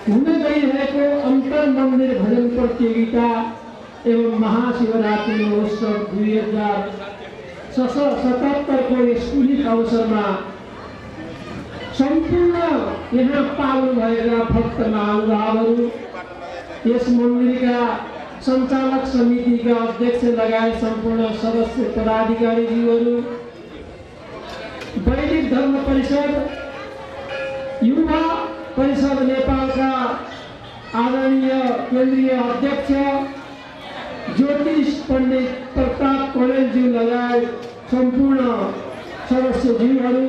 हुन गइरहेको अन्तर मन्दिर भजन प्रतियोगिता एवं महाशिवरात्रि महोत्सव 2077 को स्कूली अवसरमा सम्पूर्ण यहाँ पाल्नु भएका भक्त महानुभावहरू, यस मन्दिरका सञ्चालक समितिका अध्यक्ष लगायत सम्पूर्ण सदस्य पदाधिकारीज्यूहरू, वैदिक धर्म परिषद, युवा परिषद नेपालका आदरणीय केन्द्रीय अध्यक्ष ज्योतिष पण्डित प्रताप कणेलज्यू लगायत सम्पूर्ण सदस्यज्यूहरू,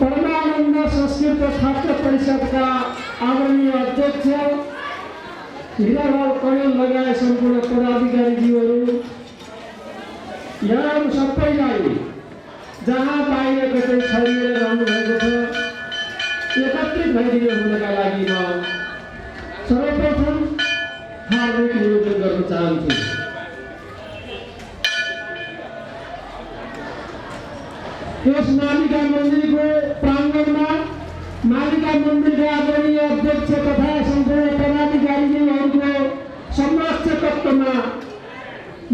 परमानन्द संस्कृत छात्र परिषदका आदरणीय अध्यक्ष हिरालाल कणेल लगायत सम्पूर्ण पदाधिकारीज्यूहरू, यहाँ सबैलाई जहाँ बाहिर कतै छरिएर रहनु भएको छ एकत्रित भइदिनु हुनका लागि म सर्वप्रथम हार्दिक निवेदन गर्न चाहन्छु। यस मालिका मन्दिरको प्राङ्गणमा मालिका मन्दिरका आदरणीय अध्यक्ष तथा सम्पूर्ण पदाधिकारीहरूको संरक्षकत्वमा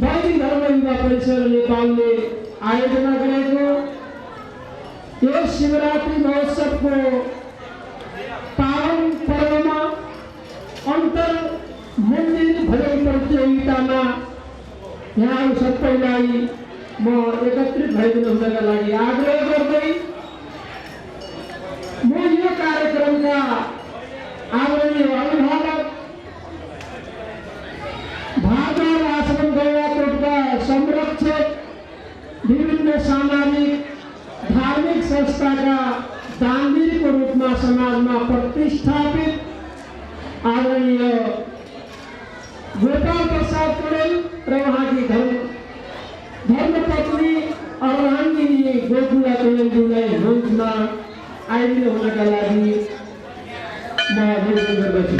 वैदिक धर्म युवा परिषद नेपालले आयोजना गरेको यस शिवरात्रि महोत्सवको पावन पर्वमा अन्तर मन्दिर भजन प्रतियोगितामा यहाँ सबैलाई म एकत्रित भइदिनु हुनका लागि आग्रह गर्दै म यो कार्यक्रमका आदरणीय अभिभावक भारद्वाज आश्रम गैंडाकोटका संरक्षक, विभिन्न सामाजिक धार्मिक संस्थाका दानवीरको रूपमा समाजमा प्रतिष्ठापित आदरणीय गोपाल प्रसाद कणेल र उहाँकी धर्मपत्नी अर्धाङ्गिनी गोकुला कणेलज्यूलाई मञ्चमा आइदिनु हुनका लागि म निवेदन गर्दछु।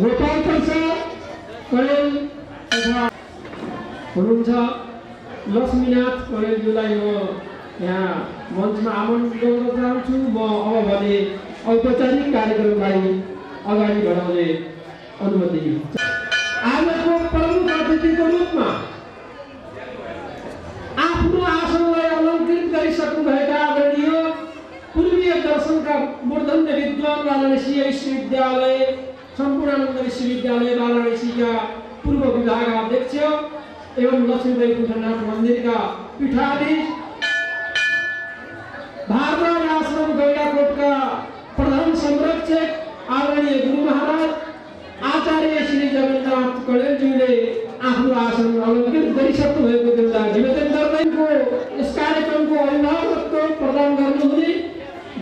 गोपाल प्रसाद कणेल तथा हुनुहुन्छ लक्ष्मीनाथ कणेलज्यूलाई म यहाँ मञ्चमा आमन्त्रण गर्न चाहन्छु। म अब भने औपचारिक कार्यक्रमलाई अगाडि बढाउने अनुमति। आजको प्रमुख अतिथिको रूपमा आफ्नो आसनलाई अलङ्कृत गरिसक्नुभएका आदरणीय पूर्वीय दर्शनका मूर्धन्य विद्वान वाराणसी विश्वविद्यालय सम्पूर्णानन्द विश्वविद्यालय वाराणसीका पूर्व विभाग अध्यक्ष एवं लक्ष्मी वैकुण्ठनाथ मन्दिरका पीठाधीश, भारद्वाज आश्रम गैंडाकोटका प्रधान संरक्षक आदरणीय गुरु महाराज आचार्य श्री जगन्नाथ कणेलज्यूले आफ्नो आसन अलङ्कृत गरिसक्नु भएको देउता निवेदन गर्दैको यस कार्यक्रमको अभिभावकत्व प्रदान गर्नुहुने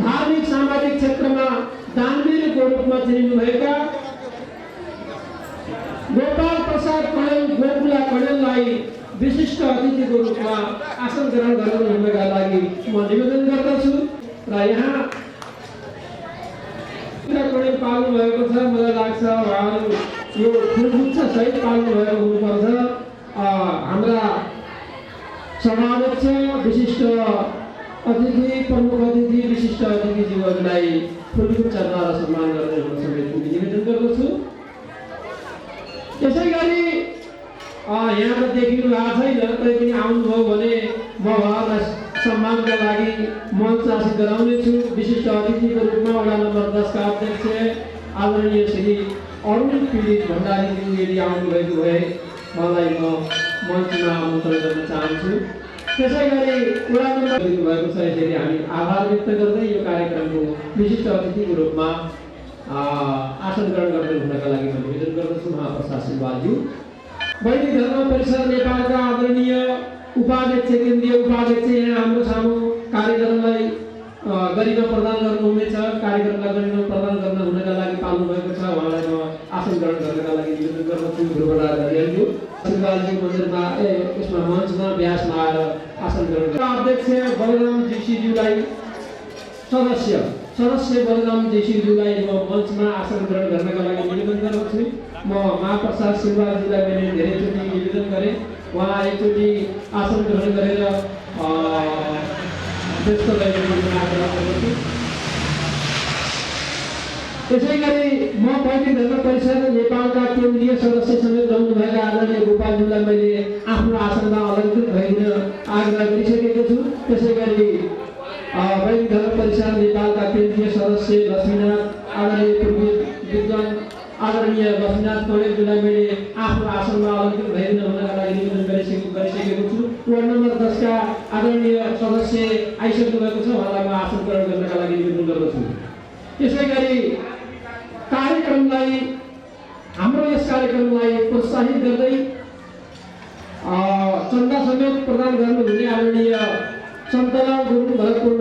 धार्मिक सामाजिक क्षेत्रमा दानवीरको रूपमा चिनिनुभएका गोपाल प्रसाद कणेल गोकुला कणेललाई विशिष्ट अतिथिको रूपमा आसन ग्रहण गर्नुहुनका लागि म निवेदन गर्दछु। र यहाँ कणेल पाल्नु भएको छ, मलाई लाग्छ उहाँहरू यो फुलगुच्छ सहित पाल्नु भएको हुनुपर्छ। हाम्रा सभाध्यक्ष, विशिष्ट अतिथि, प्रमुख अतिथि, विशिष्ट अतिथिज्यूहरूलाई फुलगुच्छमा सम्मान गर्ने हुन समेत निवेदन गर्दछु। त्यसै गरी यहाँ त देखिनु भएको छैन, तैपनि आउनुभयो भने म उहाँलाई सम्मानका लागि मञ्च आसीन गराउनेछु। विशिष्ट अतिथिको रूपमा वडा नम्बर 10 का अध्यक्ष आदरणीय श्री अरुण पीडित भण्डारीज्यू यदि आउनुभएको भए उहाँलाई म मञ्चमा आमन्त्रण गर्न चाहन्छु। त्यसै गरी वडा नम्बर दिनुभएको छ, यसरी हामी आभार व्यक्त गर्दै यो कार्यक्रमको विशिष्ट अतिथिको रूपमा आसन ग्रहण गर्दै हुनका लागि म निवेदन गर्दछु। महाप्रसाद सिलवालज्यू, वैदिक धर्म परिषद नेपालका आदरणीय उपाध्यक्ष, केन्द्रीय उपाध्यक्ष यहाँ हाम्रो सामु कार्यक्रमलाई गरिमा प्रदान गर्नुहुनेछ। कार्यक्रमलाई गरिमा प्रदान गर्न हुनका लागि पाल्नु भएको छ, उहाँलाई म आसन ग्रहण गर्नका लागि निवेदन गर्दछु। ध्रुवराजज्यू सिलवालज्यू मन्दिरमा यसमा मञ्चमा व्यासमा आएर आसन ग्रहण गर्न। अध्यक्ष बलराम जीसीज्यूलाई सदस्य बलराम जीसीज्यूलाई म मञ्चमा आसन ग्रहण गर्नका लागि निवेदन गर्दछु। म महाप्रसाद सिलवालज्यूलाई मैले धेरैचोटि निवेदन गरेँ, उहाँ एकचोटि आसन ग्रहण गरेर व्यस्त भएको आग्रह गर्दछु। त्यसैगरी म वैदिक धर्म परिषद नेपालका केन्द्रीय सदस्य समेत रहनुभएका आदरणीय गोपालज्यूलाई मैले आफ्नो आसनमा अलङ्कृत भइदिन आग्रह गरिसकेको छु। त्यसैगरी वैदिक धर्म परिषद नेपालका केन्द्रीय सदस्य लक्ष्मीनाथ आदरणीय पूर्व विद्वान आदरणीय लक्ष्मीनाथ कौडेलज्यूलाई मैले आफ्नो आसनमा अलङ्कृत भइदिन हुनका लागि निवेदन गरिसकेको छु। वार्ड नम्बर 10 का आदरणीय सदस्य आइसक्नु भएको छ, उहाँलाई म आसन ग्रहण गर्नका लागि निवेदन गर्दछु। त्यसैगरी कार्यक्रमलाई हाम्रो यस कार्यक्रमलाई प्रोत्साहित गर्दै चन्दा समेत प्रदान गर्नुहुने आदरणीय सन्तलाल गुरुङ भरतपुर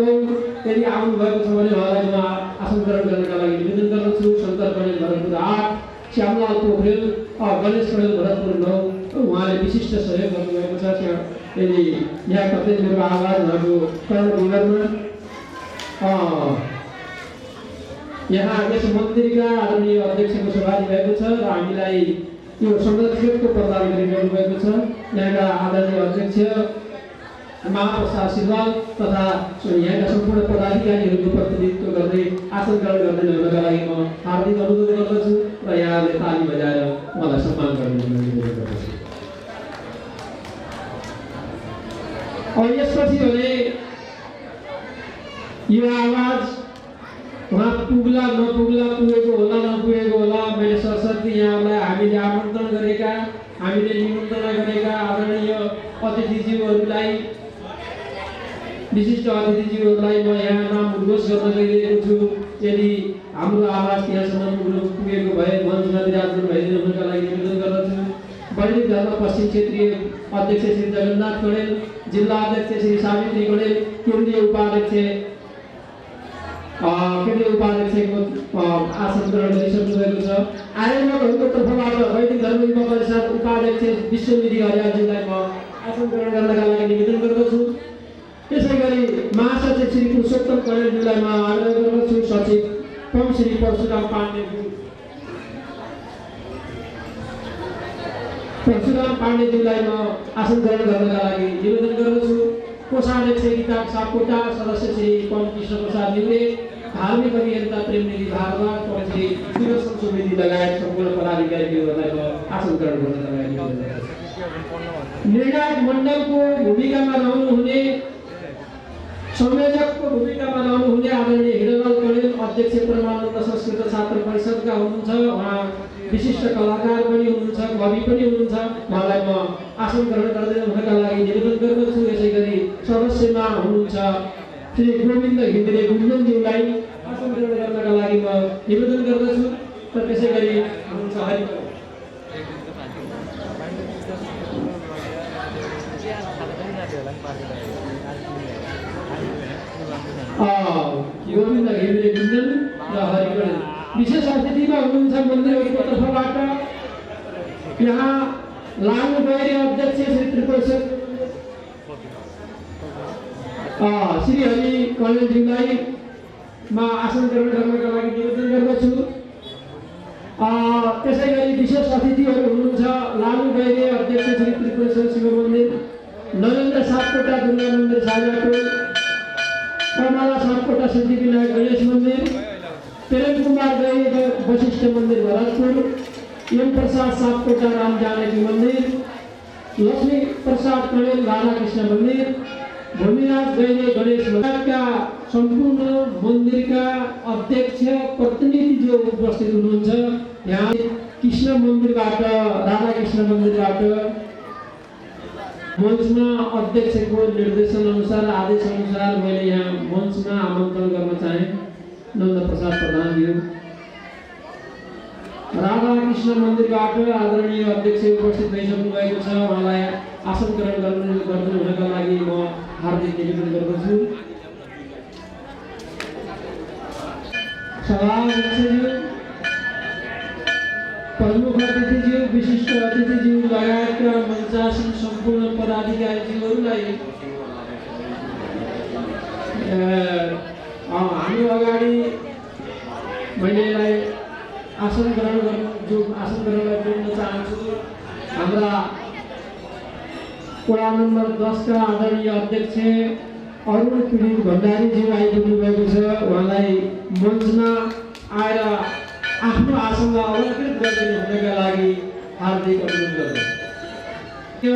यदि आउनु भएको छ भने उहाँलाई म आसन ग्रहण गर्नका लागि निवेदन गर्दछु। शङ्कर कणेल भरतपुर 8, श्यामलाल पोखरेल गणेश कणेल भरतपुर 9 उहाँले विशिष्ट सहयोग गर्नुभएको छ। यदि यहाँ कतै मेरो आवाजहरू करण विवरमा यहाँ यस मन्दिरका आदरणीय अध्यक्षको सभाति भएको छ र हामीलाई यो संरक्षकको प्रदान गरिरहनु भएको छ। यहाँका आदरणीय अध्यक्ष महाप्रसाद सिलवाल तथा यहाँका सम्पूर्ण पदाधिकारीहरूको प्रतिनिधित्व गर्दै आसन ग्रहण गर्दै हुनका लागि म हार्दिक अनुरोध गर्दछु र यहाँले ताली बजाएर मलाई सम्मान गर्ने अनुरोध गर्दछु। यसपछि भने यो आवाज वहाँ पुग्ला नपुग्ला, पुगेको होला नपुगेको होला, मैले सरस्वती यहाँलाई हामीले आमन्त्रण गरेका, हामीले निमन्त्रणा गरेका आदरणीय अतिथिज्यूहरूलाई, विशिष्ट अतिथिज्यूहरूलाई म यहाँ नाम उद्घोष गर्न गइरहेको छु। यदि हाम्रो आवाज त्यहाँसम्म पुगेको भए मञ्चमा विराजमान भइदिनु हुनका लागि निवेदन गर्दछु। वैदिक धर्म पश्चिम क्षेत्रीय अध्यक्ष श्री जगन्नाथ कणेल, जिल्ला अध्यक्ष श्री सावित्री कणेल, केन्द्रीय उपाध्यक्षको आसन ग्रहण गरिसक्नु भएको छ। आयोजकहरूको तर्फबाट वैदिक धर्म युवा परिषद उपाध्यक्ष विश्वनिधि हरियालज्यूलाई म आसन ग्रहण गर्नका लागि निवेदन गर्दछु। त्यसैगरी महासचिव श्री पुरुषोत्तम कणेलज्यूलाई म आग्रह गर्दछु। सचिव पम श्री परशुराम पाण्डेज्यूलाई म आसन ग्रहण गर्नका लागि निवेदन गर्दछु। कोषाध्यक्ष गीता सापकोटा, सदस्य श्री पवन कृष्ण प्रसाद लिम्बे, धार्मिक अभियन्ता प्रेमनिधि भारद्वाज, श्री सुदर्शन सुवेदी लगायत सम्पूर्ण पदाधिकारीहरूलाई म आसन ग्रहण गर्नका लागि निवेदन गर्दछु। निर्णायक मण्डलको भूमिकामा रहनुहुने, संयोजकको भूमिकामा रहनुहुने आदरणीय हिरलाल कणेल अध्यक्ष परमानन्द संस्कृत छात्र परिषदका हुनुहुन्छ। उहाँ विशिष्ट कलाकार पनि हुनुहुन्छ, कवि पनि हुनुहुन्छ। उहाँलाई म आसन ग्रहण गर्दै हुनका लागि निवेदन गर्दछु। यसैगरी सदस्यमा हुनुहुन्छ श्री गोविन्द घिमिरे गुन्जनज्यूलाई आसन ग्रहण गर्नका लागि म निवेदन गर्दछु। र त्यसैगरी हुनुहुन्छ गोविन्द घिमिरे गुन्जन र हरिकणेल। विशेष अतिथिमा हुनुहुन्छ मन्दिरहरूको तर्फबाट यहाँ लामो गैरी अध्यक्ष श्री त्रिपुरेश्वर श्री हरि कणेलज्यूलाई म आसन ग्रहण गर्नका लागि निवेदन गर्दछु। त्यसैगरी विशेष अतिथिहरू हुनुहुन्छ लामो गैरी अध्यक्ष श्री त्रिपुरेश्वर शिव मन्दिर, नरेन्द्र सापकोटा दुर्गा मन्दिर साझाटोल, कमला सापकोटा सिद्धिविनायक गणेश मन्दिर, प्रेम कुमार गैरी वशिष्ठ मन्दिर भरतपुर, एम प्रसाद सापकोटा राम जानकी मन्दिर, लक्ष्मी प्रसाद कणेल राधाकृष्ण मन्दिर, भूमिराज गैरे गणेश मन्दिरका सम्पूर्ण मन्दिरका अध्यक्ष प्रतिनिधि जो उपस्थित हुनुहुन्छ। यहाँ कृष्ण मन्दिरबाट, राधाकृष्ण मन्दिरबाट मञ्चमा अध्यक्षको निर्देशन अनुसार, आदेश अनुसार मैले यहाँ मञ्चमा आमन्त्रण गर्न चाहे नन्द प्रसाद प्रधानज्यू। राधाकृष्ण मन्दिरबाट आदरणीय अध्यक्ष उपस्थित भइसक्नु भएको छ। उहाँलाई आसन ग्रहण गर्नु हुनका लागि म हार्दिक निवेदन गर्दछु। सभाध्यक्षज्यू, प्रमुख अतिथिज्यू, विशिष्ट अतिथिज्यू लगायतका मञ्चासीन सम्पूर्ण पदाधिकारीज्यूहरूलाई हामी अगाडि मैले यसलाई आसन ग्रहणलाई जोड्न चाहन्छु। हाम्रा वडा नम्बर 10 का आदरणीय अध्यक्ष अरुण पीडित भण्डारीज्यू आइपुग्नु भएको छ। उहाँलाई मञ्चमा आएर आफ्नो आसनलाई अलङ्कृत गरिदिनु हुनका लागि हार्दिक अनुरोध गर्दछु। यो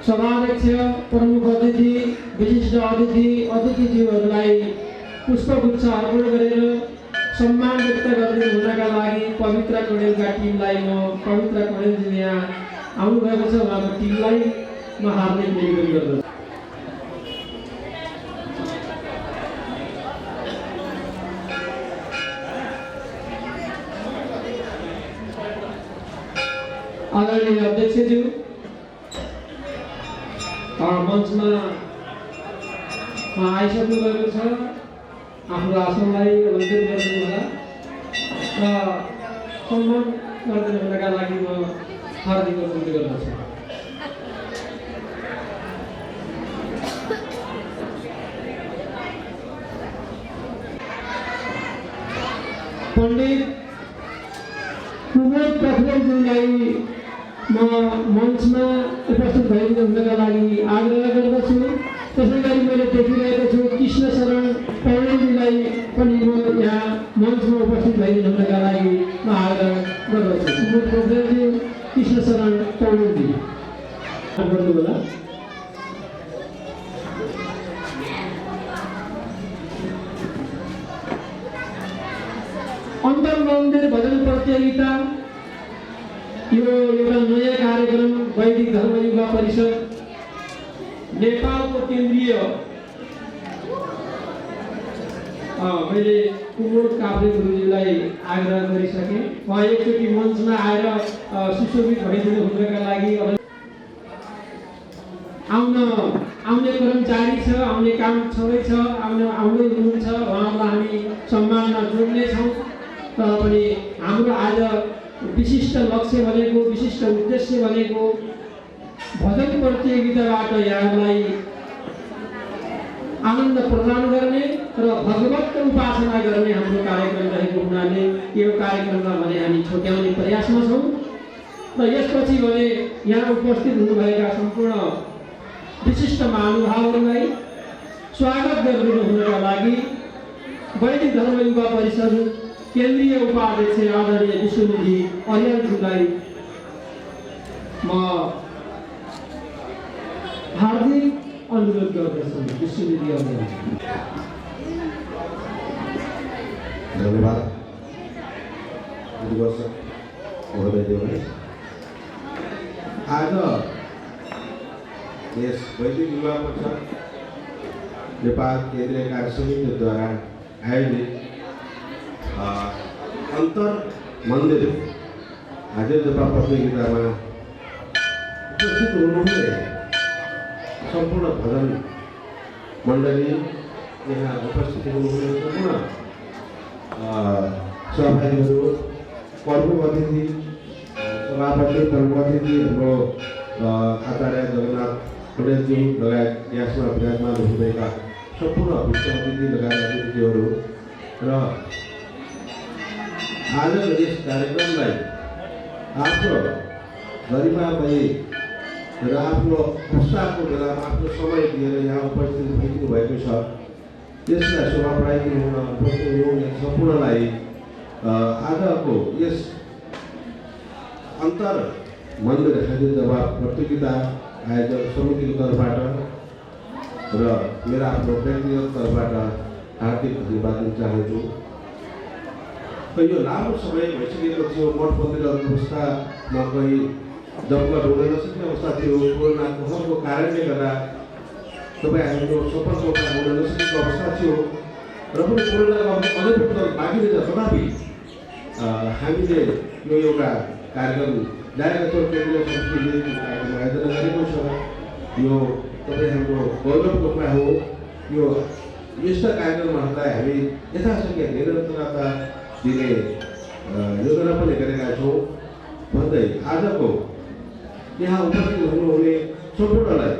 सभाध्यक्ष, प्रमुख अतिथि, विशिष्ट अतिथिज्यूहरूलाई पुष्पगुच्छ अर्पण गरेर सम्मान व्यक्त गरिदिनु हुनका लागि पवित्र कणेलका टिमलाई म पवित्र कणेलजी यहाँ आउनुभएको छ, उहाँको टिमलाई म हार्दिक निवेदन गर्दछु। आदरणीय अध्यक्षज्यू, मञ्चमा आइसक्नु भएको छ। आफ्नो आसनलाई अलङ्कृत गरिदिनु होला र सम्मान गरिदिनु हुनका लागि म हार्दिक अनुरोध गर्दछु। पण्डित कुमुद कठुवालज्यूलाई म मञ्चमा उपस्थित भइदिनु हुनका लागि आग्रह गर्दछु। त्यसै गरी मैले देखिरहेको छु कृष्ण शरण पौडेलजीलाई पनि म यहाँ मञ्चमा उपस्थित भइदिनु हुनका लागि म आग्रह गर्दछु। कुमुद कठुवालजी, कृष्ण शरण पौडेलजी गर्नु होला। अन्तर्मन्दिर भजन प्रतियोगिता यो एउटा नयाँ कार्यक्रम वैदिक धर्म युवा परिषद नेपालको केन्द्रीय मैले कुमुद काफ्ले गुरुजीलाई आग्रह गरिसकेँ। उहाँ एकचोटि मञ्चमा आएर सुशोभित भइदिनु हुनका लागि आउने कर्मचारी छ, आउने काम छँदैछ, आउँदै हुनुहुन्छ, उहाँलाई हामी सम्मानमा जोड्नेछौँ। तर पनि हाम्रो आज विशिष्ट लक्ष्य भनेको, विशिष्ट उद्देश्य भनेको भजन प्रतियोगिताबाट यहाँलाई आनन्द प्रदान गर्ने र भगवतको उपासना गर्ने हाम्रो कार्यक्रम रहेको हुनाले यो कार्यक्रमलाई भने हामी छुट्याउने प्रयासमा छौँ। र यसपछि भने यहाँ उपस्थित हुनुभएका सम्पूर्ण विशिष्ट महानुभावहरूलाई स्वागत गरिदिनु हुनका लागि वैदिक धर्म युवा परिषद केन्द्रीय उपाध्यक्ष आदरणीय विष्णुजी अर्यालज्यूलाई म हार्दिक अनुरोध गर्दछु। विष्णुजी अर्याल, धन्यवाद। आज यस वैदिक युवा परिषद नेपाल केन्द्रीय कार्य समितिद्वारा आयोजित अन्तर मन्दिर हाजिरजपा प्रतियोगितामा उपस्थित हुनुहुने सम्पूर्ण भजन मण्डली, यहाँ उपस्थित हुनुहुने सम्पूर्ण सहभागीहरू, प्रमुख अतिथि, सभापति, प्रमुख अतिथि, हाम्रो आचार्य जगन्नाथ पौडेलज्यू लगायत यसमा विराजमान हुनुभएका सम्पूर्ण विशिष्ट अतिथि लगायत अतिथिहरू र आजको यस कार्यक्रमलाई आफ्नो गरिमामयी र आफ्नो अवसरको बेलामा आफ्नो समय दिएर यहाँ उपस्थित भइदिनु भएको छ। यसलाई शोभा बढाइदिनु हुन उपस्थित हुनुहुने सम्पूर्णलाई आजको यस अन्तर मन्दिर हाजिरजपा प्रतियोगिता आयोजक समितिको तर्फबाट र मेरा आफ्नो व्यक्तिगत तर्फबाट हार्दिक धन्यवाद दिन चाहन्छु। यो लामो समय भइसकेको थियो, मठ मन्दिरहरूको अवस्थामा कोही जमघट हुन नसक्ने अवस्था थियो। कोरोनाको हरको कारणले गर्दा तपाईँहरूको सम्पर्क हुन नसकेको अवस्था थियो र पनि कोरोनाको अझै पनि बाँकी रहेछ। तथापि हामीले यो एउटा कार्यक्रम डाइरेक्टर केन्द्रीय समितिले कार्यक्रम आयोजना गरेको छ। यो तपाईँ हाम्रो गौरवको कुरा हो। यो यस्ता कार्यक्रमहरूलाई हामी यथाशक्य निरन्तरता दिने योजना पनि गरेका छौँ भन्दै आजको यहाँ उपस्थित हुनुहुने सम्पूर्णलाई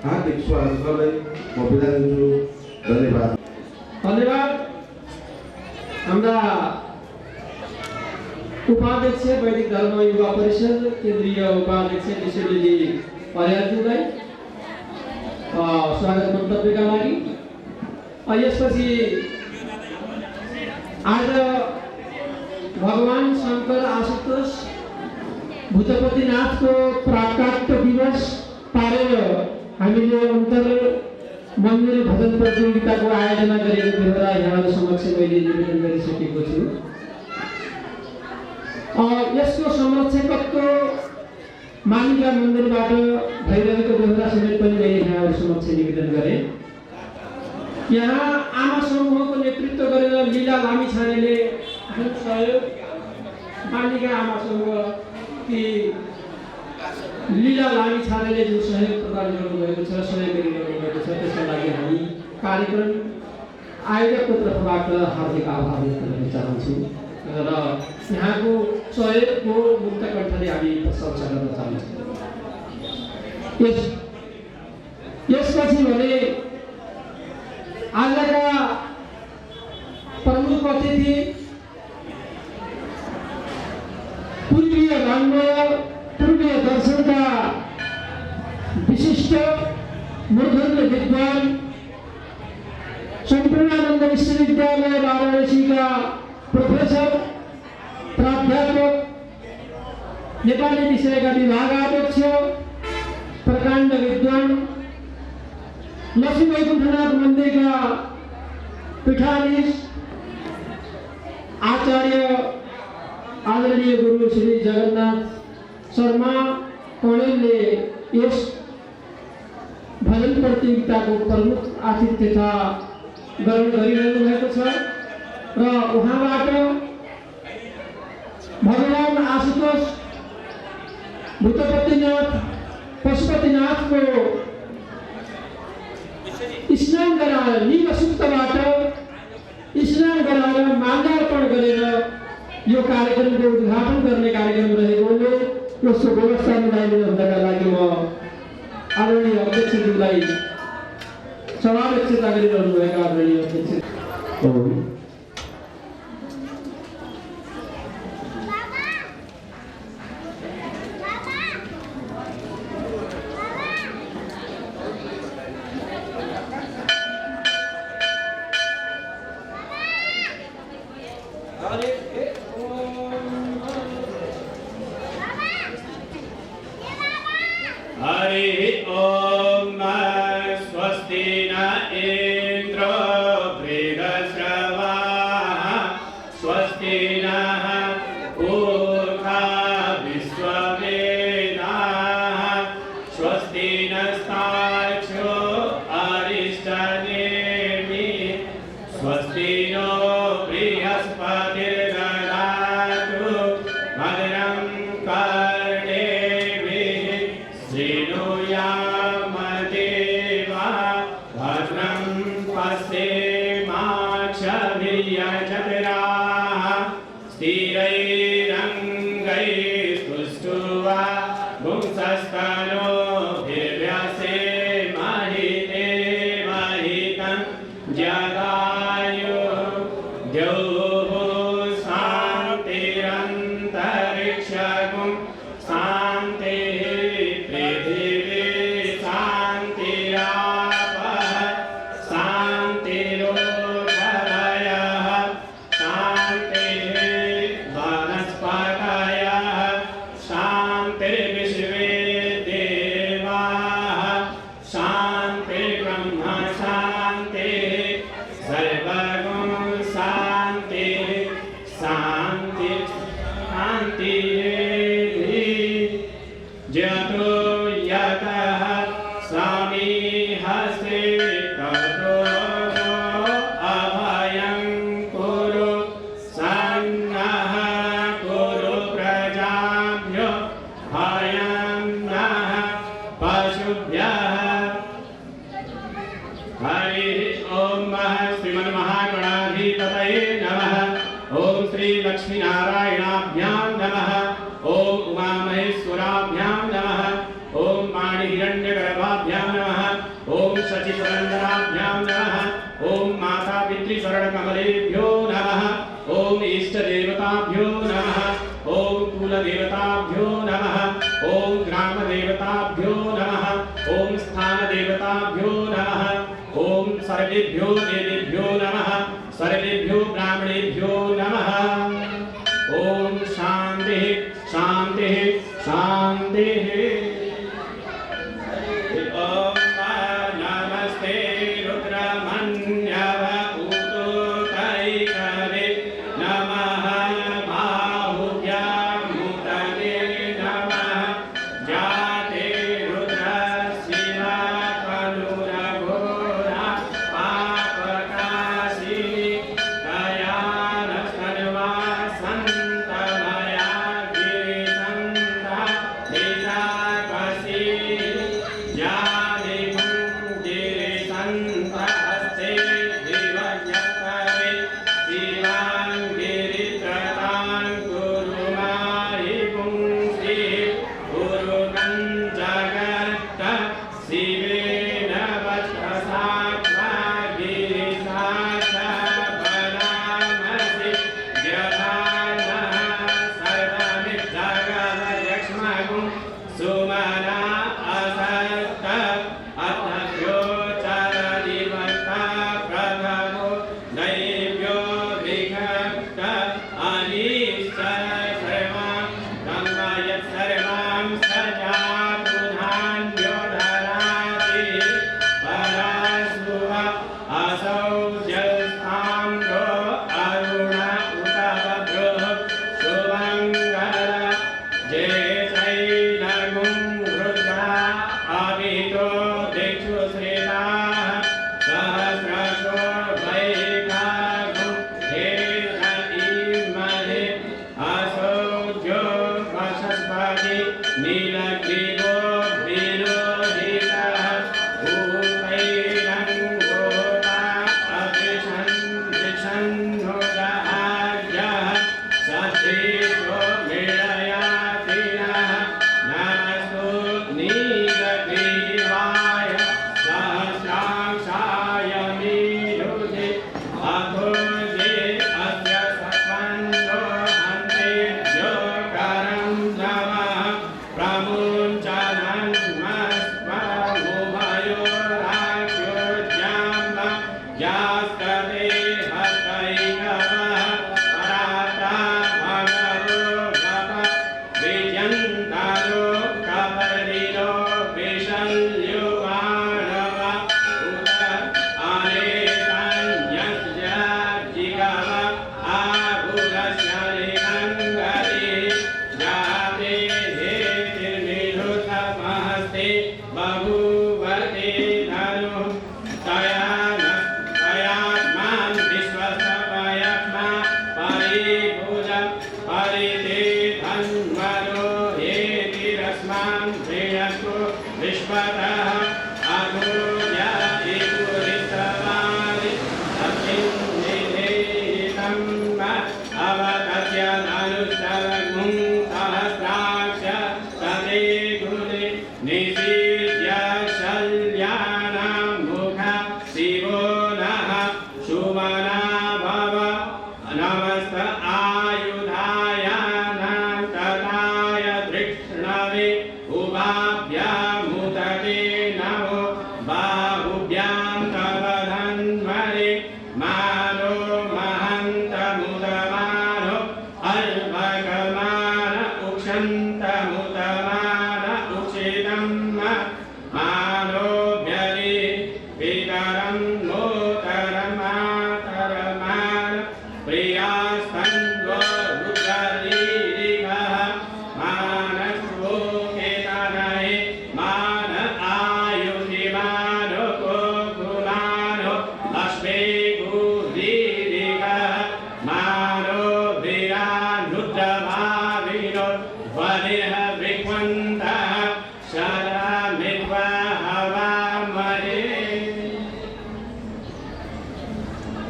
हार्दिक स्वागत गर्दै म बिदा दिन्छु। धन्यवाद। धन्यवाद। हाम्रा उपाध्यक्ष वैदिक धर्म युवा परिषद केन्द्रीय उपाध्यक्ष विष्णुजी अर्यालज्यूलाई स्वागत मन्तव्यका लागि। यसपछि आज भगवान शंकर आशुतोष भूतपतिनाथको प्राकाट्य दिवस पारेर हामीले अन्तर मन्दिर भजन प्रतियोगिताको आयोजना गरेको बेहोरा यहाँहरू समक्ष मैले निवेदन गरिसकेको छु। यसको संरक्षकत्व मालिका मन्दिरबाट भइरहेको बेहोरा समेत पनि मैले यहाँहरू समक्ष निवेदन गरेँ। यहाँ आमा समूहको नेतृत्व गरेर लीला लामिछानेले आफ्नो सहयोग मालिका आमा समूह कि लीला लामिछानेले जुन सहयोग प्रदान गर्नुभएको छ, सहयोग गरिरहनु भएको छ, त्यसका लागि हामी कार्यक्रम आयोजकको तर्फबाट हार्दिक आभार व्यक्त गर्न चाहन्छु र यहाँको सहयोगको मुक्त कण्ठले हामी प्रशंसा गर्न चाहन्छौँ। यसपछि भने आजका प्रमुख अतिथि पूर्वीय रङ्गमय पूर्वीय दर्शनका विशिष्ट मूर्धन्य विद्वान सम्पूर्णानन्द विश्वविद्यालय वाराणसीका प्रोफेसर प्राध्यापक नेपाली विषयका विभागाध्यक्ष प्रकाण्ड विद्वान लक्ष्मी वैकुण्ठनाथ मन्दिरका पीठाधीश आचार्य आदरणीय गुरु श्री जगन्नाथ शर्मा कणेलले यस भजन प्रतियोगिताको प्रमुख आतिथ्यता ग्रहण गरिरहनु भएको छ र उहाँबाट भगवान आशुतोष भूतपतिनाथ पशुपतिनाथको स्नान गराएर निमसूक्तबाट स्नान गराएर माल्यार्पण गरेर यो कार्यक्रमको उद्घाटन गर्ने कार्यक्रम रहेकोले यसको व्यवस्था मिलाइदिनु हुनका लागि म आदरणीय अध्यक्षज्यूलाई सभाध्यक्षता गरिरहनु भएका आदरणीय अध्यक्ष कमलेभ्यो नमः। ओम इष्ट देवताभ्यो नमः। ओम कुल देवताभ्यो नमः। ओम ग्राम देवताभ्यो नमः। ओम स्थान देवताभ्यो नमः। ओम सर्वेभ्यो देवेभ्यो नमः। सर्वेभ्यो ब्राह्मणेभ्यो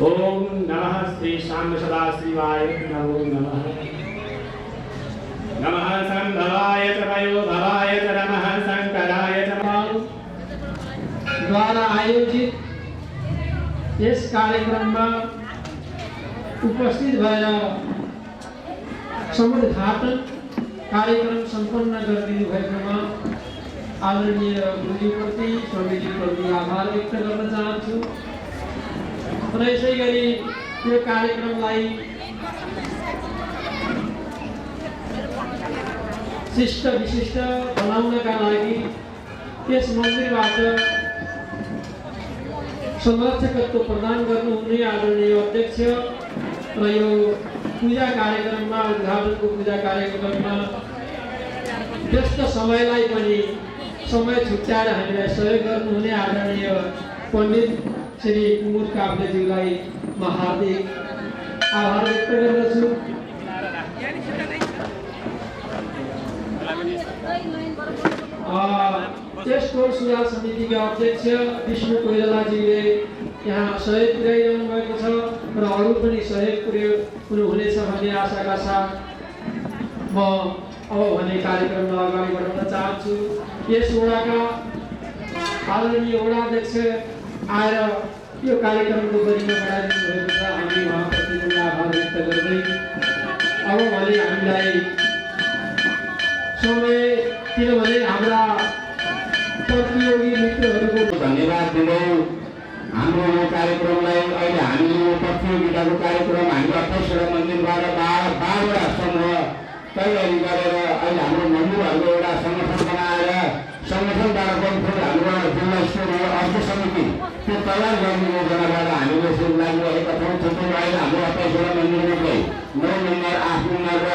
ओम नमः श्री शांब सदाशिवाय नमो नमः। नमः संभवाय च वयो भवाय च नमः शंकराय च द्वारा आयोजित यस कार्यक्रममा उपस्थित भएर समुद्घाटन कार्यक्रम सम्पन्न गरिदिनु भएकोमा आदरणीय गुरुजीप्रति स्वामीजीप्रति आभार व्यक्त गर्न चाहन्छु र यसै गरी यो कार्यक्रमलाई शिष्ट विशिष्ट बनाउनका लागि यस मन्दिरबाट संरक्षकत्व प्रदान गर्नुहुने आदरणीय अध्यक्ष र यो पूजा कार्यक्रममा उद्घाटनको पूजा कार्यक्रममा व्यस्त समयलाई पनि समय छुट्याएर हामीलाई सहयोग गर्नुहुने आदरणीय पण्डित श्री कुमुद काफ्लेज्यूलाई म हार्दिक आभार व्यक्त गर्दछु। टेस्टकोर सुधार समितिका अध्यक्ष विष्णु कोइरालाजीले यहाँ सहयोग पुर्याइरहनु भएको छ र अरू पनि सहयोग पुर्याउनुहुनेछ भन्ने आशाका साथ म अब भने कार्यक्रमलाई अगाडि बढाउन चाहन्छु। यस वडाका आदरणीय वडा अध्यक्ष आएर यो कार्यक्रमको गरिमा बढाइदिनु भएको छ। हामी उहाँप्रति पनि आभार व्यक्त गर्दै अब भने हामीलाई समय, किनभने हाम्रा प्रतियोगी मित्रहरूको धन्यवाद दिँदै हाम्रो यो कार्यक्रमलाई अहिले हामीले यो प्रतियोगिताको कार्यक्रम हामी 28वटा मन्दिरबाट 12वटा समूह तयारी गरेर अहिले हाम्रो मन्दिरहरूको एउटा सङ्गठन बनाएर सङ्गठनबाट पनि फेरि हाम्रो जिल्ला स्तरीय अर्थ समिति त्यो तयार गर्ने योजनाबाट हामीले यसरी लागिरहेका छौँ। थुप्रै अहिले हाम्रो 28वटा मन्दिरमध्ये 9 नम्बर, 8 नम्बर र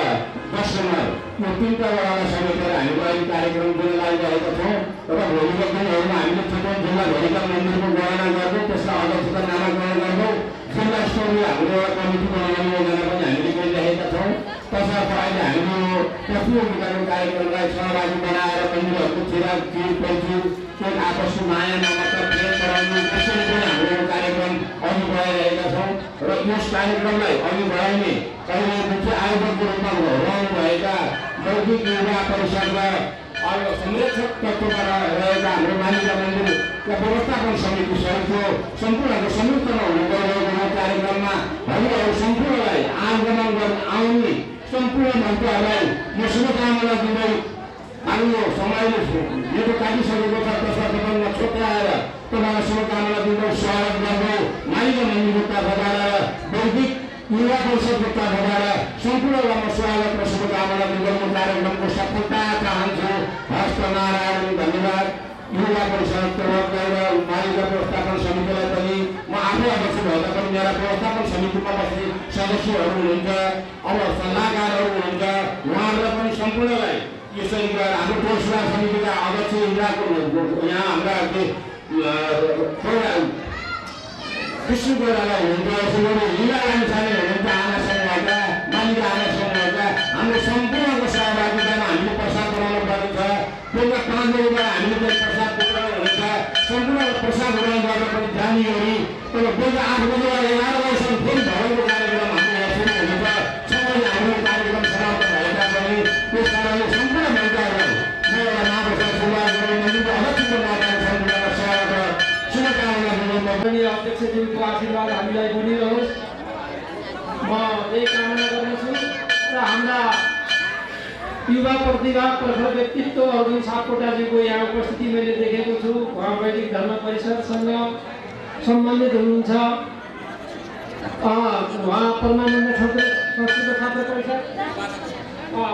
10 नम्बर यो 3टा वडालाई समेटेर हामीले अहिले कार्यक्रम दिन लागिरहेका छौँ र भोलिका दिनहरूमा हामीले चितवन जिल्लाभरिका मन्दिरको गणना गर्दै त्यसलाई अध्यक्षता नामाकरण गर्दै जिल्ला स्तरीय हाम्रो एउटा कमिटी बनाउने योजना पनि हामीले गरिरहेका छौँ। तसर्थ अहिले हामीले यो प्रतियोगिताको कार्यक्रमलाई सहभागी बनाएर मन्दिरहरूको चिराग चिर पैँची एक आपसी माया ममता प्रेम गराउनु त्यसरी पनि हाम्रो यो कार्यक्रम अघि बढाइरहेका छौँ र यस कार्यक्रमलाई अघि बढाउने अहिले मुख्य आयोजकको रूपमा रहनुभएका बौद्धिक युवा परिषद र संरक्षक तत्त्वबाट रहेका हाम्रो मालिका मन्दिरका व्यवस्थापन समिति सहितको सम्पूर्णको संयुक्तमा हुने गइरहेको यो कार्यक्रममा हामीहरू सम्पूर्णलाई आगमन गर्न आउने सम्पूर्ण भक्तहरूलाई म शुभकामना दिँदै हाम्रो समयले यो काटिसकेको छ त्यसबाट पनि म छोट्याएर तपाईँलाई शुभकामना दिँदै स्वागत गर्दै मालिका मन्दिरको तर्फबाट र बौद्धिक युवा परिषदको तर्फबाट सम्पूर्णलाई म स्वागत र शुभकामना दिँदै म कार्यक्रमको सफलता चाहन्छु। हस्त नारायण, धन्यवाद। युवा परिषद प्रवक्ता र मालिका व्यवस्थापन समितिलाई पनि म आफै अध्यक्ष भएका पनि मेरा व्यवस्थापन समितिमा बस्ने सदस्यहरू हुनुहुन्छ, अब सल्लाहकारहरू हुनुहुन्छ, उहाँहरूलाई पनि सम्पूर्णलाई यसरी गरेर हाम्रो टोलसभा समितिका अध्यक्ष इन्द्राको यहाँ हाम्रा कृष्ण गोरालाई हुनुहुन्छ, यसरी लीला लामिछाने हुनुहुन्छ, आना समूहका मालिका आना समूहका हाम्रो सम्पूर्णको सहभागितामा हामीले प्रसाद बनाउनु पर्ने छ। बेलुका 5 बजीबाट हामीले चाहिँ प्रसाद वितरण हुनेछ। सम्पूर्ण प्रसाद वितरण गर्न पनि जाने गरी तर बेलुका 8 बजीबाट 11 बजीसम्म फेरि भगवानको कार्यक्रम हाम्रो यहाँ सुरु हुनेछ। सबैले हाम्रो कार्यक्रम समाप्त भएका पनि त्यस कारणले सम्पूर्ण महिलाहरूलाई म एउटा महाप्रसाद सुरुवात गर्ने मन्दिरको अध्यक्षको नाताले सम्पूर्णलाई स्वागत र शुभकामना दिँदै माननीय अध्यक्षज्यूको आशीर्वाद हामीलाई बनिरहोस् म यही कामना गर्दछु। र हाम्रा युवा प्रतिभा प्रखर व्यक्तित्व अर्जुन सापकोटाजीको यहाँ उपस्थिति मैले देखेको छु। उहाँ वैदिक धर्म परिषदसँग सम्बन्धित हुनुहुन्छ। उहाँ परमानन्द संस्कृत छात्र परिषद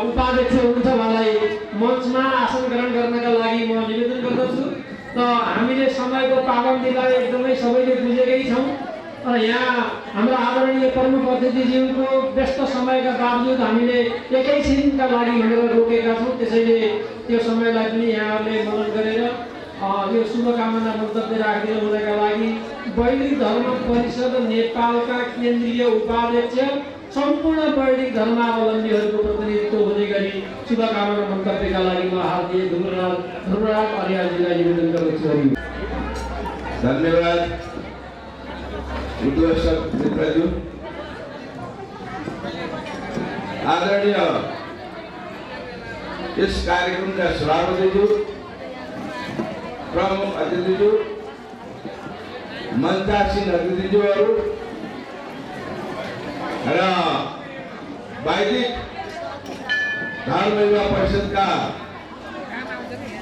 उपाध्यक्ष हुनुहुन्छ। उहाँलाई मञ्चमा आसन ग्रहण गर्नका लागि म निवेदन गर्दछु। र हामीले समयको पाबन्दीलाई एकदमै सबैले बुझेकै छौँ। यहाँ हाम्रा आदरणीय प्रमुख अतिथिज्यूको व्यस्त समयका बावजुद हामीले एकैछिनका लागि हिँडेर रोकेका छौँ। त्यसैले त्यो समयलाई पनि यहाँहरूले मनन गरेर यो शुभकामना वक्तव्य राखिदिनु हुनका लागि वैदिक धर्म परिषद नेपालका केन्द्रीय उपाध्यक्ष सम्पूर्ण वैदिक धर्मावलम्बीहरूको प्रतिनिधित्व हुने गरी शुभकामना वक्तव्यका लागि म हार्दिक ध्रुवराज अर्यालजीलाई निवेदन गर्दछु। धन्यवाद मित्रज्यू। आदरणीय इस कार्यक्रम का सभापतिज्यू, प्रमुख अतिथिज्यू, मंचासीन अतिथिज्यूहरू र वैदिक धर्म युवा परिषदका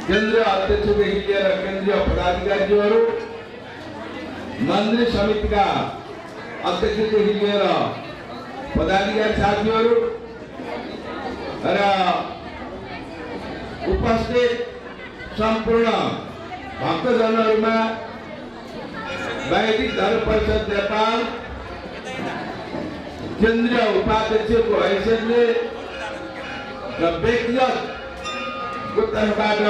केन्द्रीय अध्यक्षदेखि लिएर केन्द्रीय पदाधिकारीज्यूहरू, मन्दिर समितिका अध्यक्षदेखि लिएर पदाधिकारी साथीहरू र उपस्थित सम्पूर्ण भक्तजनहरूमा वैदिक धर्म परिषद नेपाल केन्द्रीय उपाध्यक्षको हैसियतले र व्यक्तिगतको तर्फबाट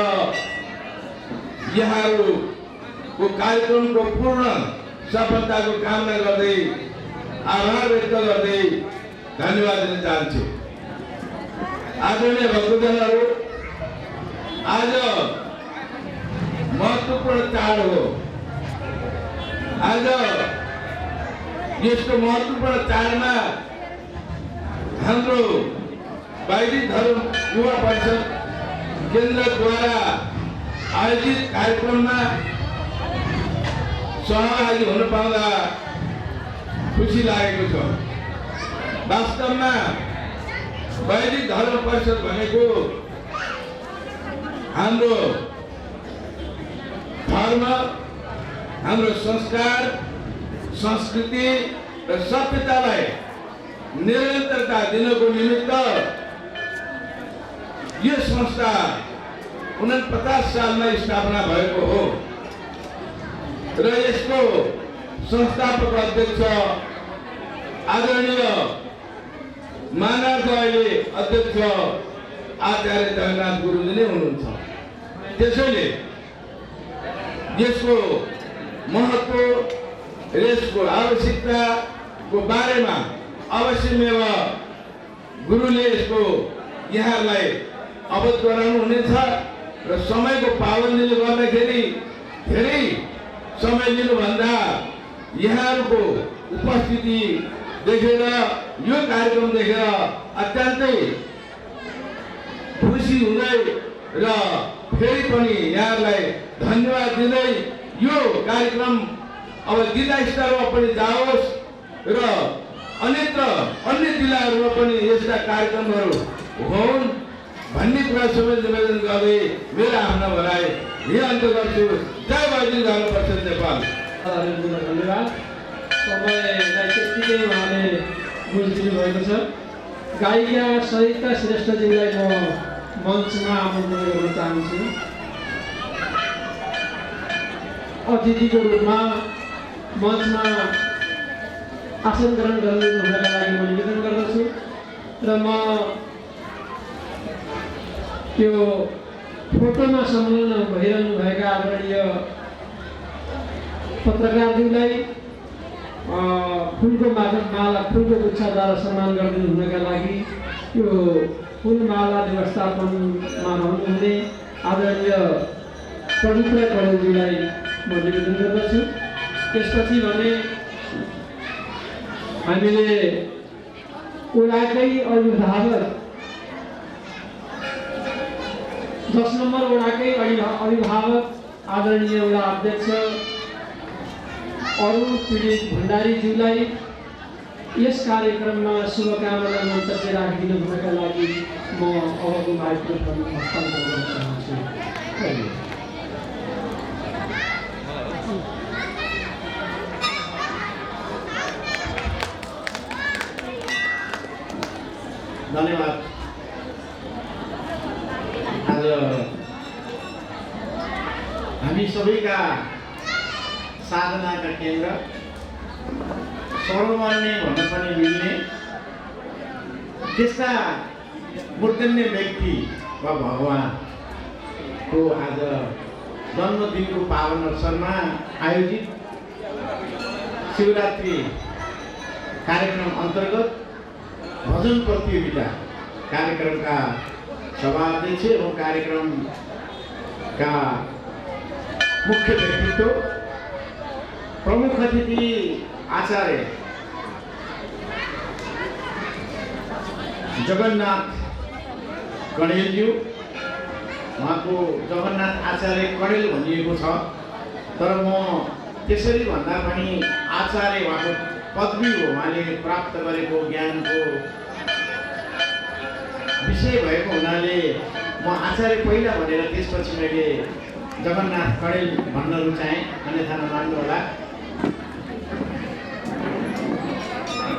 यहाँहरूको कार्यक्रमको पूर्ण सफलताको कामना गर्दै आभार व्यक्त गर्दै धन्यवाद दिन चाहन्छु। आदरणीय भक्तजनहरू, आज महत्त्वपूर्ण चाड हो। आज यस्तो महत्त्वपूर्ण चाडमा हाम्रो वैदिक धर्म युवा परिषद केन्द्रद्वारा आयोजित कार्यक्रममा सहभागी हुन पाउँदा खुसी लागेको छ। वास्तवमा वैदिक धर्म परिषद भनेको हाम्रो धर्म, हाम्रो संस्कार, संस्कृति र सभ्यतालाई निरन्तरता दिनको निमित्त यो संस्था 49 सालमा स्थापना भएको हो र यसको संस्थापक अध्यक्ष आदरणीय मानव अहिले अध्यक्ष आचार्य जगन्नाथ गुरुजी नै हुनुहुन्छ। त्यसैले यसको महत्त्व र यसको आवश्यकताको बारेमा अवश्यमेव गुरुले यसको यहाँलाई अवगत गराउनु हुनेछ र समयको पाबन्दीले गर्दाखेरि धेरै समय लिनुभन्दा यहाँहरूको उपस्थिति देखेर यो कार्यक्रम देखेर अत्यन्तै खुसी हुँदै र फेरि पनि यहाँहरूलाई धन्यवाद दिँदै यो कार्यक्रम अब जिल्ला स्तरमा पनि जाओस् र अन्य जिल्लाहरूमा पनि यस्ता कार्यक्रमहरू हुन् भन्ने कुरा सबै निवेदन गर्दै मेरो आफ्नो भनाइ यही अन्त गर्छु। जय वैदिक धर्म परिषद नेपाल। धन्यवाद। समयलाई त्यत्तिकै उहाँले बुझिदिनु भएको छ। गायिका सरिता श्रेष्ठज्यूलाई म मञ्चमा आमन्त्रण गर्न चाहन्छु। अतिथिको रूपमा मञ्चमा आसन ग्रहण गर्नुहुनका लागि म निवेदन गर्दछु र म त्यो फोटोमा संलग्न भइरहनुभएका आदरणीय पत्रकारज्यूलाई फुलको माला फुलको गुच्छाद्वारा सम्मान गरिदिनु हुनका लागि यो फुलमाला व्यवस्थापनमा रहनुहुने आदरणीय पवित्र कडेलज्यूलाई म निवेदन गर्दछु। त्यसपछि भने हामीले वडाकै अभिभावक 10 नम्बर वडाकै अभिभावक आदरणीय वडा अध्यक्ष अरुण पीडित भण्डारीज्यूलाई यस कार्यक्रममा शुभकामना मन्तव्य राखिदिनु हुनका लागि म अबको माइक्रोफोन हस्तान्तरण गर्न चाहन्छु। धन्यवाद। आज हामी सबैका साधनाका केन्द्र सर्वमान्य भन्न पनि मिल्ने त्यस्ता मूर्धन्य व्यक्ति वा भगवानको आज जन्मदिनको पावन अवसरमा आयोजित शिवरात्रि कार्यक्रम अन्तर्गत भजन प्रतियोगिता कार्यक्रमका सभाध्यक्ष एवं कार्यक्रमका मुख्य व्यक्तित्व प्रमुख अतिथि आचार्य जगन्नाथ कणेलज्यू, उहाँको जगन्नाथ आचार्य कणेल भनिएको छ, तर म त्यसरी भन्दा पनि आचार्य उहाँको पदवी हो। उहाँले प्राप्त गरेको ज्ञानको विषय भएको हुनाले म आचार्य पहिला भनेर त्यसपछि मैले जगन्नाथ कणेल भन्न रुचाएँ, अन्यथा नमान्नु होला।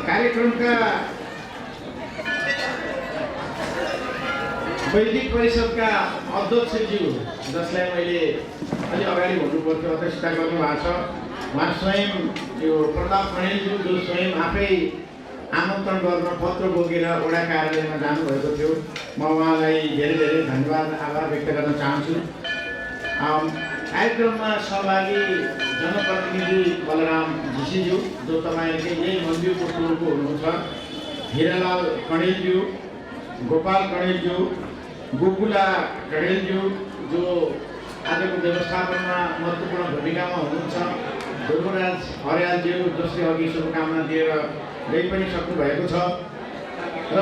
कार्यक्रमका वैदिक परिषदका अध्यक्षज्यू, जसलाई मैले अलि अगाडि भन्नुपर्थ्यो, अध्यक्षता गर्नुभएको छ, उहाँ स्वयं यो प्रताप कणेलज्यू जो स्वयं आफै आमन्त्रण गर्न पत्र बोकेर वडा कार्यालयमा जानुभएको थियो। म उहाँलाई धेरै धेरै धन्यवाद आभार व्यक्त गर्न चाहन्छु। कार्यक्रममा सहभागी जनप्रतिनिधि बलराम झिसिज्यू, जो तपाईँहरूकै यही मन्दिरको टोलको हुनुहुन्छ, हिरालाल कणेलज्यू, गोपाल कणेलज्यू, गोकुला कणेलज्यू, जो आजको व्यवस्थापनमा महत्त्वपूर्ण भूमिकामा हुनुहुन्छ, ध्रुवराज अर्यालज्यू, जसले अघि शुभकामना दिएर गइ पनि सक्नुभएको छ, र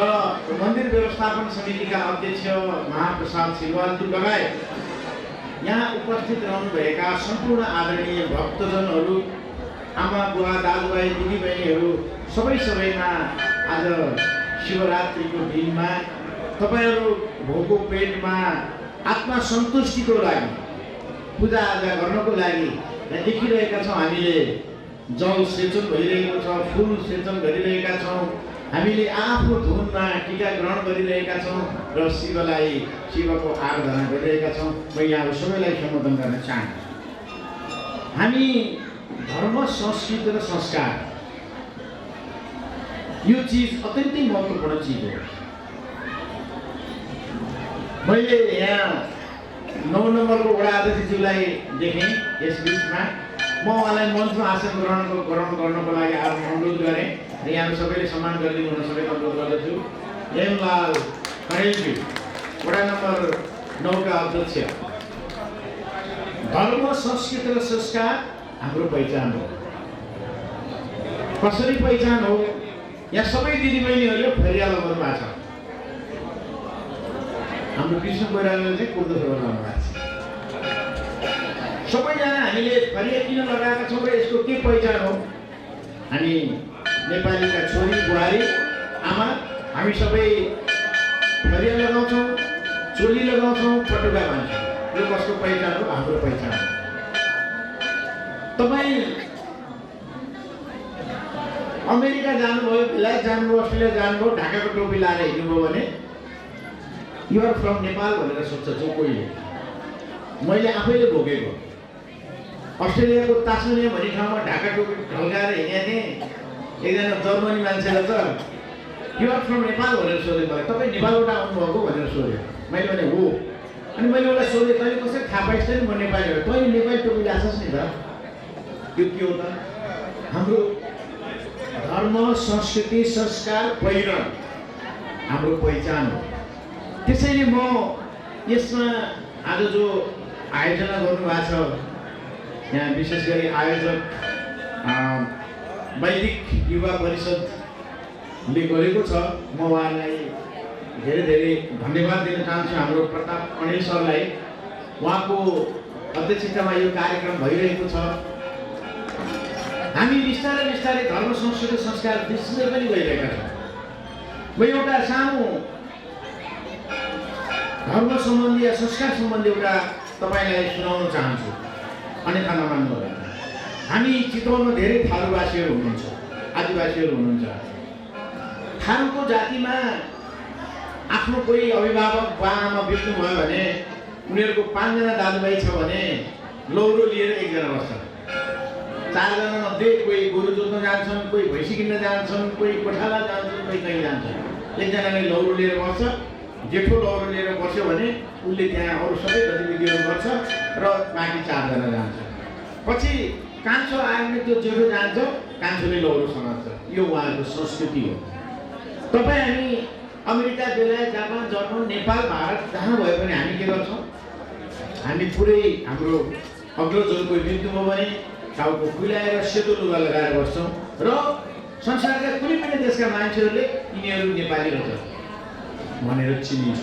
मन्दिर व्यवस्थापन समितिका अध्यक्ष महाप्रसाद सिलवालज्यू लगायत यहाँ उपस्थित रहनुभएका सम्पूर्ण आदरणीय भक्तजनहरू, आमा बुवा दाजुभाइ दिदीबहिनीहरू सबैमा आज शिवरात्रिको दिनमा तपाईँहरू भोको पेटमा आत्मा सन्तुष्टिको लागि पूजाआजा गर्नको लागि यहाँ देखिरहेका छौँ। हामीले जल सेचन भइरहेको छ, फुल सेचन गरिरहेका छौँ, हामीले आफ्नो धुनमा टीका ग्रहण गरिरहेका छौँ र शिवको आराधना गरिरहेका छौँ। म यहाँ सबैलाई सम्बोधन गर्न चाहन्छु। हामी धर्म, संस्कृति र संस्कार यो चिज अत्यन्तै महत्त्वपूर्ण चिज हो। मैले यहाँ 9 नम्बरको वडा अध्यक्षज्यूलाई देखेँ। यस बिचमा म उहाँलाई मञ्चमा आसन ग्रहण गर्नको लागि अनुरोध गरेँ र यहाँ सबैले सम्मान गरिदिनु हुन सबैको अनुरोध गर्दछु। हेमलाल कणेलज्यू, वडा नम्बर 9 का अध्यक्ष। धर्म, संस्कृति र संस्कार हाम्रो पहिचान हो। कसरी पहिचान हो? यहाँ सबै दिदीबहिनीहरूले फरिया लगाउनु भएको छ। हाम्रो कृष्ण कोइरालाले चाहिँ कुर्दो लगाउनु भएको छ। सबैजना हामीले फरिया किन लगाएका छौँ र यसको के पहिचान हो? हामी नेपालीका छोरी बुहारी आमा हामी सबै फरिया लगाउँछौँ, चोली लगाउँछौँ, पटुका बान्छौँ। यो कसको पहिचान हो? हाम्रो पहिचान हो। तपाईँ अमेरिका जानुभयो, बेलायत जानुभयो, अस्ट्रेलिया जानुभयो, ढाकाको टोपी लाएर हिँड्नुभयो भने युआर फ्रम नेपाल भनेर सोध्छ जो कोहीले। मैले आफैले भोगेको अस्ट्रेलियाको तास्मानिया भन्ने ठाउँमा ढाका टोपी ढल्काएर हिँडेको थिएँ। एकजना जर्मनी मान्छेले त युआर फ्रम नेपाल भनेर सोधेँ। मलाई तपाईँ नेपालबाट आउनुभएको भनेर सोधेँ। मैले भने हो। अनि मैले उसलाई सोधेँ तैँले कसरी थाहा पाइस् त? म नेपाली हो। तैँले नेपाली टोपी ल्याछस् नि त? यो के हो त? हाम्रो धर्म, संस्कृति, संस्कार, पहिरन हाम्रो पहिचान हो। त्यसैले म यसमा आज जो आयोजना गर्नुभएको छ, यहाँ विशेष गरी आयोजक वैदिक युवा परिषदले गरेको छ, म उहाँलाई धेरै धेरै धन्यवाद दिन चाहन्छु। हाम्रो प्रताप कणेल सरलाई, उहाँको अध्यक्षतामा यो कार्यक्रम भइरहेको छ। हामी बिस्तारै बिस्तारै धर्म, संस्कृति, संस्कार बिर्सिँदै पनि गइरहेका छौँ। म एउटा सानो धर्म सम्बन्धी या संस्कार सम्बन्धी एउटा तपाईँलाई सुनाउन चाहन्छु, अन्यथा नमान्नु होला। हामी चितवनमा धेरै थारूवासीहरू हुनुहुन्छ, आदिवासीहरू हुनुहुन्छ। थारूको जातिमा आफ्नो कोही अभिभावक बाआमा बित्नुभयो भने उनीहरूको 5 जना दाजुभाइ छ भने लौरो लिएर एकजना बस्छ। 4 जना मध्ये कोही गोरु जोत्न जान्छन्, कोही भैँसी किन्न जान्छन्, कोही कोठाला जान्छन्, कोही कहीँ जान्छन्। एकजनाले लौरो लिएर बस्छ। जेठो लौरो लिएर बस्यो भने उसले त्यहाँ अरू सबै गतिविधिहरू गर्छ र बाँकी 4 जना जान्छ। पछि कान्छो आयो भने त्यो जेठो जान्छ, कान्छोले लौरो समात्छ। यो उहाँहरूको संस्कृति हो। तपाईँ हामी अमेरिका, बेलायत, जापान, जर्मन, नेपाल, भारत जहाँ भए पनि हामी के गर्छौँ? हामी पुरै हाम्रो अग्रजहरूको मृत्यु भयो भने टाउको फुलाएर सेतो लुगा लगाएर बस्छौँ र संसारका कुनै पनि देशका मान्छेहरूले यिनीहरू नेपाली रहेछ भनेर चिनिन्छ।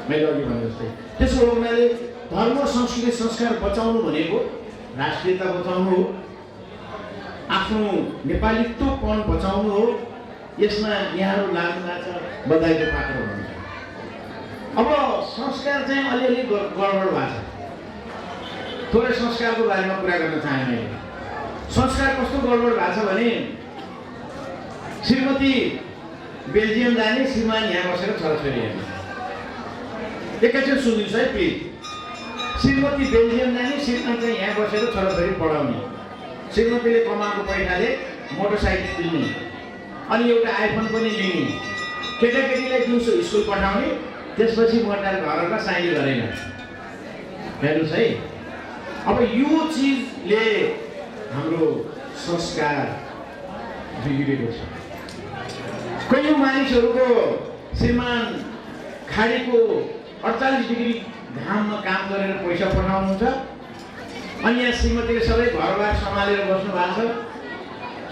मैले अघि भने जस्तै त्यसो हो हुनाले धर्म, संस्कृति, संस्कार बचाउनु भनेको राष्ट्रियता बचाउनु हो, आफ्नो नेपालीत्वपन बचाउनु हो। यसमा यहाँहरू लाग्नु भएको छ, बधाईको पात्र हुनुहुन्छ। अब संस्कार चाहिँ अलिअलि गडबड भएको छ। थोरै संस्कारको बारेमा कुरा गर्न चाहे मैले। संस्कार कस्तो गडबड भएको छ भने श्रीमती बेल्जियम जाने, श्रीमान यहाँ बसेर छोराछोरी हेर्ने। एकैछिन सुनिदिनुहोस् है प्लिज। श्रीमती बेल्जियम जाने, श्रीमान चाहिँ यहाँ बसेर छोराछोरी पढाउने। श्रीमतीले कमाएको पैसाले मोटरसाइकल किन्ने अनि एउटा आइफोन पनि लिने। केटाकेटीलाई दिउँसो स्कुल पठाउने, त्यसपछि मोटार घरका साइली गरेन। हेर्नुहोस् है, अब यो चिजले हाम्रो संस्कार बिग्रेको छ। कयौँ मानिसहरूको श्रीमान खाडीको 48 डिग्री घाममा काम गरेर पैसा पठाउनुहुन्छ अनि यहाँ श्रीमतीले सबै घरबार सम्हालेर बस्नु भएको छ।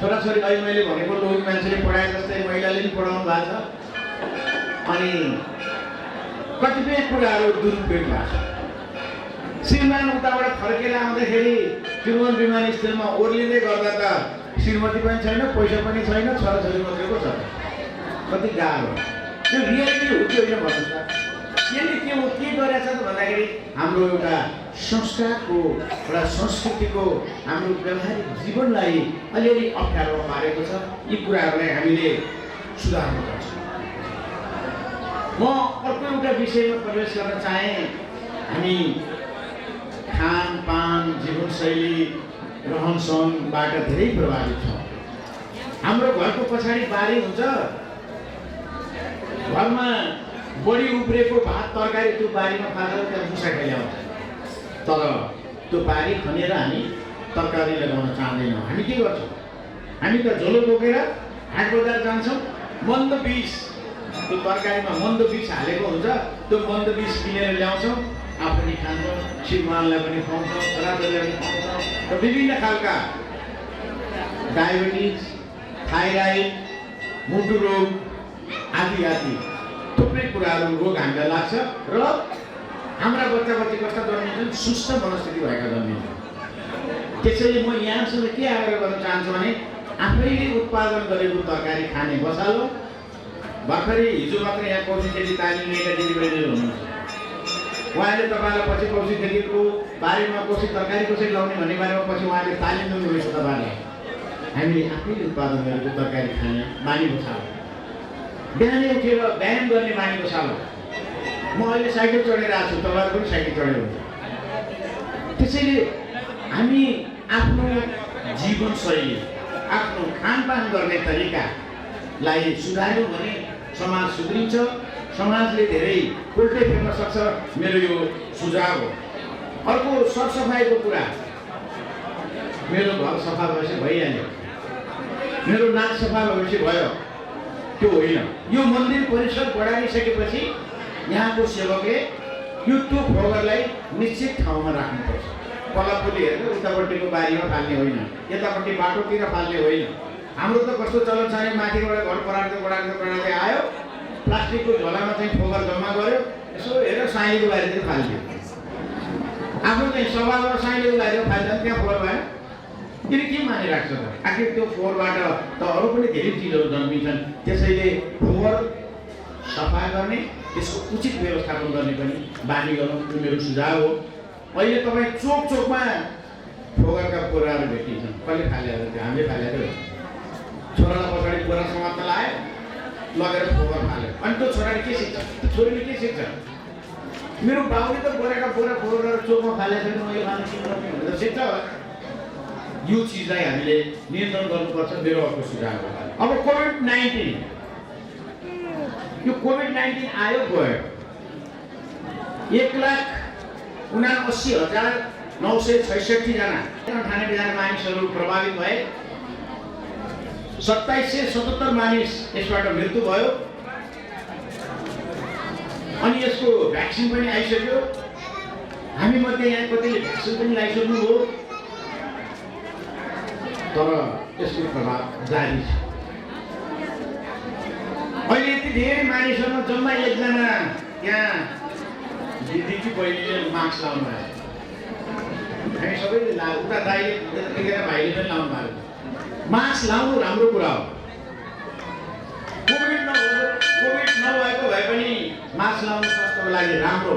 छोराछोरी अहिले मैले भनेको लोक मान्छेले पढाए जस्तै महिलाले पनि पढाउनु भएको छ। अनि कतिपय कुराहरू दुरुपयोग भएको छ। श्रीमान उताबाट फर्केर आउँदाखेरि त्रिभुवन विमानस्थलमा ओर्लिँदै गर्दा त श्रीमती पनि छैन, पैसा पनि छैन, छोराछोरी मात्रै पो छ। कति गाह्रो त्यो रियालिटी हो कि होइन भन्नुहोस् त। यसले के गरेछ त भन्दाखेरि हाम्रो एउटा संस्कारको एउटा संस्कृतिको हाम्रो व्यवहारिक जीवनलाई अलिअलि अप्ठ्यारोमा पारेको छ। यी कुराहरूलाई हामीले सुधार्नुपर्छ। म अर्को एउटा विषयमा प्रवेश गर्न चाहेँ। हामी खानपान, जीवनशैली, रहनसहनबाट धेरै प्रभावित छौँ। हाम्रो घरको पछाडि बारी हुन्छ, घरमा बढी उब्रेको भात तरकारी त्यो बारीमा फालेर त्यहाँ मुसा खेल्याउँछ। तर त्यो बारी खनेर हामी तरकारी लगाउन चाहँदैनौँ। हामी के गर्छौँ? हामी त झोलो बोकेर हाट बजार जान्छौँ, मन्द बिस त्यो तरकारीमा मन्द बिस हालेको हुन्छ, त्यो मन्द बिस किनेर ल्याउँछौँ, आफू पनि खान्छौँ, श्रीमानलाई पनि खुवाउँछौँ, छोराछोरीलाई पनि खुवाउँछौँ। र विभिन्न खालका डायबिटिज, थाइराइड, मुटु रोग आदि आदि थुप्रै कुराहरू रोग हामीलाई लाग्छ र हाम्रा बच्चा बच्ची कस्ता जन्मिन्छन्? सुस्त मनस्थिति भएका जन्मिन्छन्। त्यसैले म यहाँसँग के आग्रह गर्न चाहन्छु भने आफैले उत्पादन गरेको तरकारी खाने बसालो। भर्खरै हिजो मात्र यहाँ कौशी खेती तालिम लिएका दिदीबहिनीहरू हुनुहुन्छ। उहाँले तपाईँलाई पछि कौशी खेतीको बारेमा कसरी तरकारी कसरी लाउने भन्ने बारेमा पछि उहाँले तालिम दिनुहुनेछ तपाईँलाई। हामीले आफैले उत्पादन गरेको तरकारी खाने बानी बसालो। बिहानै उठेर व्यायाम गर्ने बानी बसालो। म अहिले साइकल चढेर आएको छु, तपाईँहरू पनि साइकल चढेर हुन्छ। त्यसैले हामी आफ्नो जीवनशैली, आफ्नो खानपान गर्ने तरिकालाई सुधार्यौँ भने समाज सुध्रिन्छ, समाजले धेरै उल्टै फेर्न सक्छ। मेरो यो सुझाव हो। अर्को सरसफाइको कुरा। मेरो घर सफा भएपछि भइहाल्यो, मेरो नाक सफा भएपछि भयो, त्यो होइन। यो मन्दिर परिसर बढाइसकेपछि यहाँको सेवकले यो त्यो फोहोरलाई निश्चित ठाउँमा राख्नुपर्छ। पल्लापट्टि हेरेर उतापट्टिको बारीमा फाल्ने होइन, यतापट्टि बाटोतिर फाल्ने होइन। हाम्रो त कस्तो चलन छ भने माथिबाट घर बढाउँदै आयो, प्लास्टिकको झोलामा चाहिँ फोहोर जम्मा गर्यो, यसो हेरेर साइलेको बारीतिर फालिदियो। आफ्नो चाहिँ स्वभावमा साइलेको बारीमा फाल्दा त्यहाँ फोहोर भएन। किन के मानिराख्छ त? आखिर त्यो फोहोरबाट त अरू पनि धेरै चिजहरू जन्मिन्छन्। त्यसैले फोहोर सफा गर्ने, त्यसको उचित व्यवस्थापन गर्ने पनि बानी गरौँ। त्यो मेरो सुझाव हो। अहिले तपाईँ चोक चोकमा फोहोरका बोराहरू भेटिन्छन्। कसले फालेर थियो? हामीले फालेको हो। छोरालाई पछाडि बोरा समात्न लायो, लगेर फोहोर फाल्यो। अनि त्यो छोराले के सिक्छ? त्यो छोरीले के सिक्छ? मेरो बाउले त बोराका बोरा फोहोर गरेर चोकमा फालेको छैन, मैले खानु किन गर्ने भनेर सिक्छ होला। यो चिजलाई हामीले नियन्त्रण गर्नुपर्छ। मेरो अर्को सुझाव हो। अब कोभिड-19, यो कोभिड-19 आयो गयो। 1,79,966 जना ठाने बिहान मानिसहरू प्रभावित भए। 2777 मानिस यसबाट मृत्यु भयो। अनि यसको भ्याक्सिन पनि आइसक्यो। हामी मध्ये यहाँ कतिले भ्याक्सिन पनि लगाइसक्नुभयो, तर यसको प्रभाव जारी छ। अहिले यति धेरै मानिसहरूमा जम्मा एकजना यहाँ दिदी बहिनीले मास्क लाउनु भएको। हामी सबैले उता दाइले एकजना भाइले पनि लाउनु भएको। मास्क लाउनु राम्रो कुरा हो। कोभिड नभएको भए पनि मास्क लाउनु स्वास्थ्यको लागि राम्रो।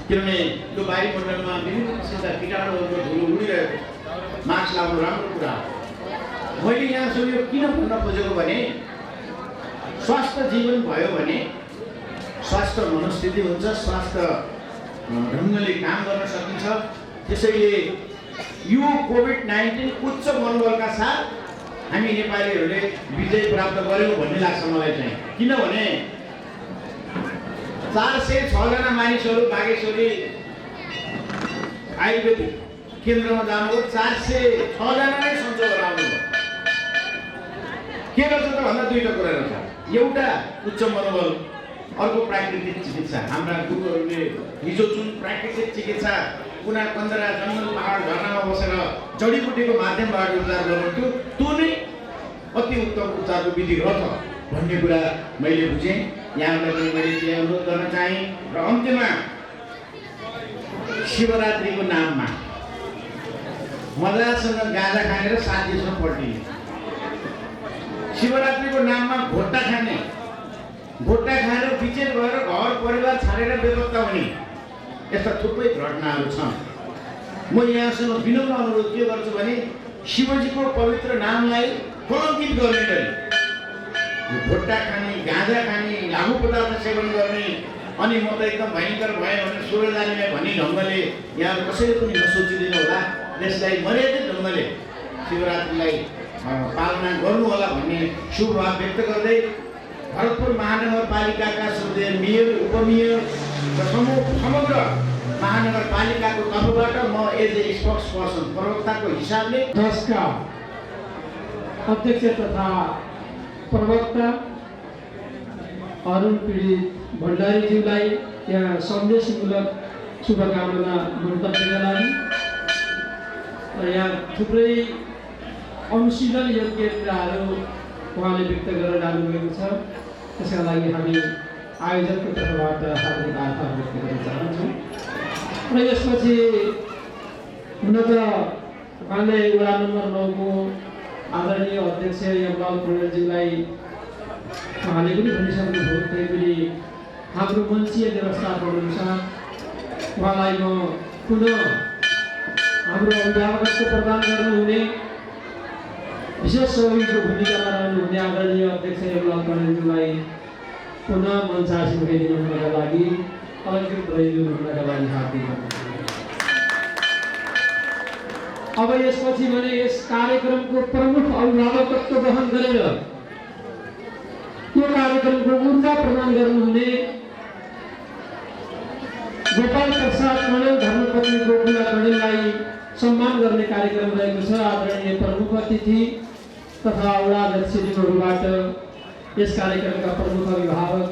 किनभने यो वायुमण्डलमा विभिन्न किसिमका कीटाणुहरूको धुलो उडिरहेको छ। मास्क लाउनु राम्रो कुरा हो। मैले यहाँसँग यो किन भन्न खोजेको भने स्वास्थ्य जीवन भयो भने स्वास्थ्य मनस्थिति हुन्छ, स्वास्थ्य ढङ्गले काम गर्न सकिन्छ। त्यसैले यो कोभिड-19 उच्च मनोबलका साथ हामी नेपालीहरूले विजय प्राप्त गर्यौँ भन्ने लाग्छ मलाई चाहिँ। किनभने 406 जना मानिसहरू बागेश्वरी आयुर्वेदिक केन्द्रमा जानुभयो। 406 जना नै सन्चो गरेर आउनुभयो। के रहेछ त भन्दा दुईवटा कुरा रहेछ। एउटा उच्च मनोबल, अर्को प्राकृतिक चिकित्सा। हाम्रा गुरुहरूले हिजो जुन प्राकृतिक चिकित्सा कुना कन्दरा जङ्गल पहाड झरनामा बसेर जडीबुटीको माध्यमबाट उपचार गर्नुहुन्थ्यो, त्यो नै अति उत्तम उपचारको विधि रहेछ भन्ने कुरा मैले बुझेँ। यहाँहरूलाई पनि मैले त्यही अनुरोध गर्न चाहेँ। र अन्त्यमा शिवरात्रिको नाममा मजासँग गाँजा खाने र साथीसँग पल्टिने, शिवरात्रिको नाममा भोट्टा खाने, भोट्टा खाएर विचेत भएर घर परिवार छाडेर बेपत्ता हुने, यस्ता थुप्रै घटनाहरू छन्। म यहाँसँग विनम्र अनुरोध के गर्छु भने शिवजीको पवित्र नामलाई कलङ्कित गर्ने गरी भोट्टा खाने, गाँजा खाने, लागु पदार्थ सेवन गर्ने, अनि म त एकदम भयङ्कर भयो भने स्वर्ग जाने भन्ने ढङ्गले यहाँ कसैले पनि नसोचिदिनु होला। यसलाई मर्यादित ढङ्गले शिवरात्रिलाई पालना गर्नु होला भन्ने शुभ भाव व्यक्त गर्दै भरतपुर महानगरपालिकाका श्रद्धेय मेयर, उपमेयर र समग्र महानगरपालिकाको तर्फबाट म एज ए स्पोक्स पर्सन प्रवक्ताको हिसाबले 10 का अध्यक्ष तथा प्रवक्ता अरुण पीडित भण्डारीज्यूलाई यहाँ सन्देशमूलक शुभकामना मन्तव्य दिनका लागि र यहाँ थुप्रै अनुशीलन योग्य कुराहरू उहाँले व्यक्त गरेर जानुभएको छ। त्यसका लागि हामी आयोजकको तर्फबाट हार्दिक आभार व्यक्त गर्न चाहन्छौँ। र यसपछि हुन त उहाँले वडा नम्बर 9 को आदरणीय अध्यक्ष यमलाल पौडेलज्यूलाई उहाँले पनि भनिसक्नुभयो, त्यही पनि हाम्रो मञ्चीय व्यवस्थापन अनुसार उहाँलाई म पुनः हाम्रो अभिभावकत्व प्रदान गर्नुहुने विशेष सहयोगीको भूमिकामा रहनुहुने आदरणीय अध्यक्ष यमलाल पौडेलज्यूलाई पुनः मञ्चासीन गइदिनुहुनका लागि अलङ्कृत गइदिनुहुनका लागि हार्दिक अब यसपछि भने यस कार्यक्रमको प्रमुख अभिभावकत्व वहन गरेर यो कार्यक्रमको ऊर्जा प्रदान गर्नुहुने गोपाल प्रसाद कणेल धर्मपत्नी गोकुला कणेललाई सम्मान गर्ने कार्यक्रम रहेको छ। आदरणीय प्रमुख अतिथि तथा वडा अध्यक्षज्यूहरूबाट यस कार्यक्रमका प्रमुख अभिभावक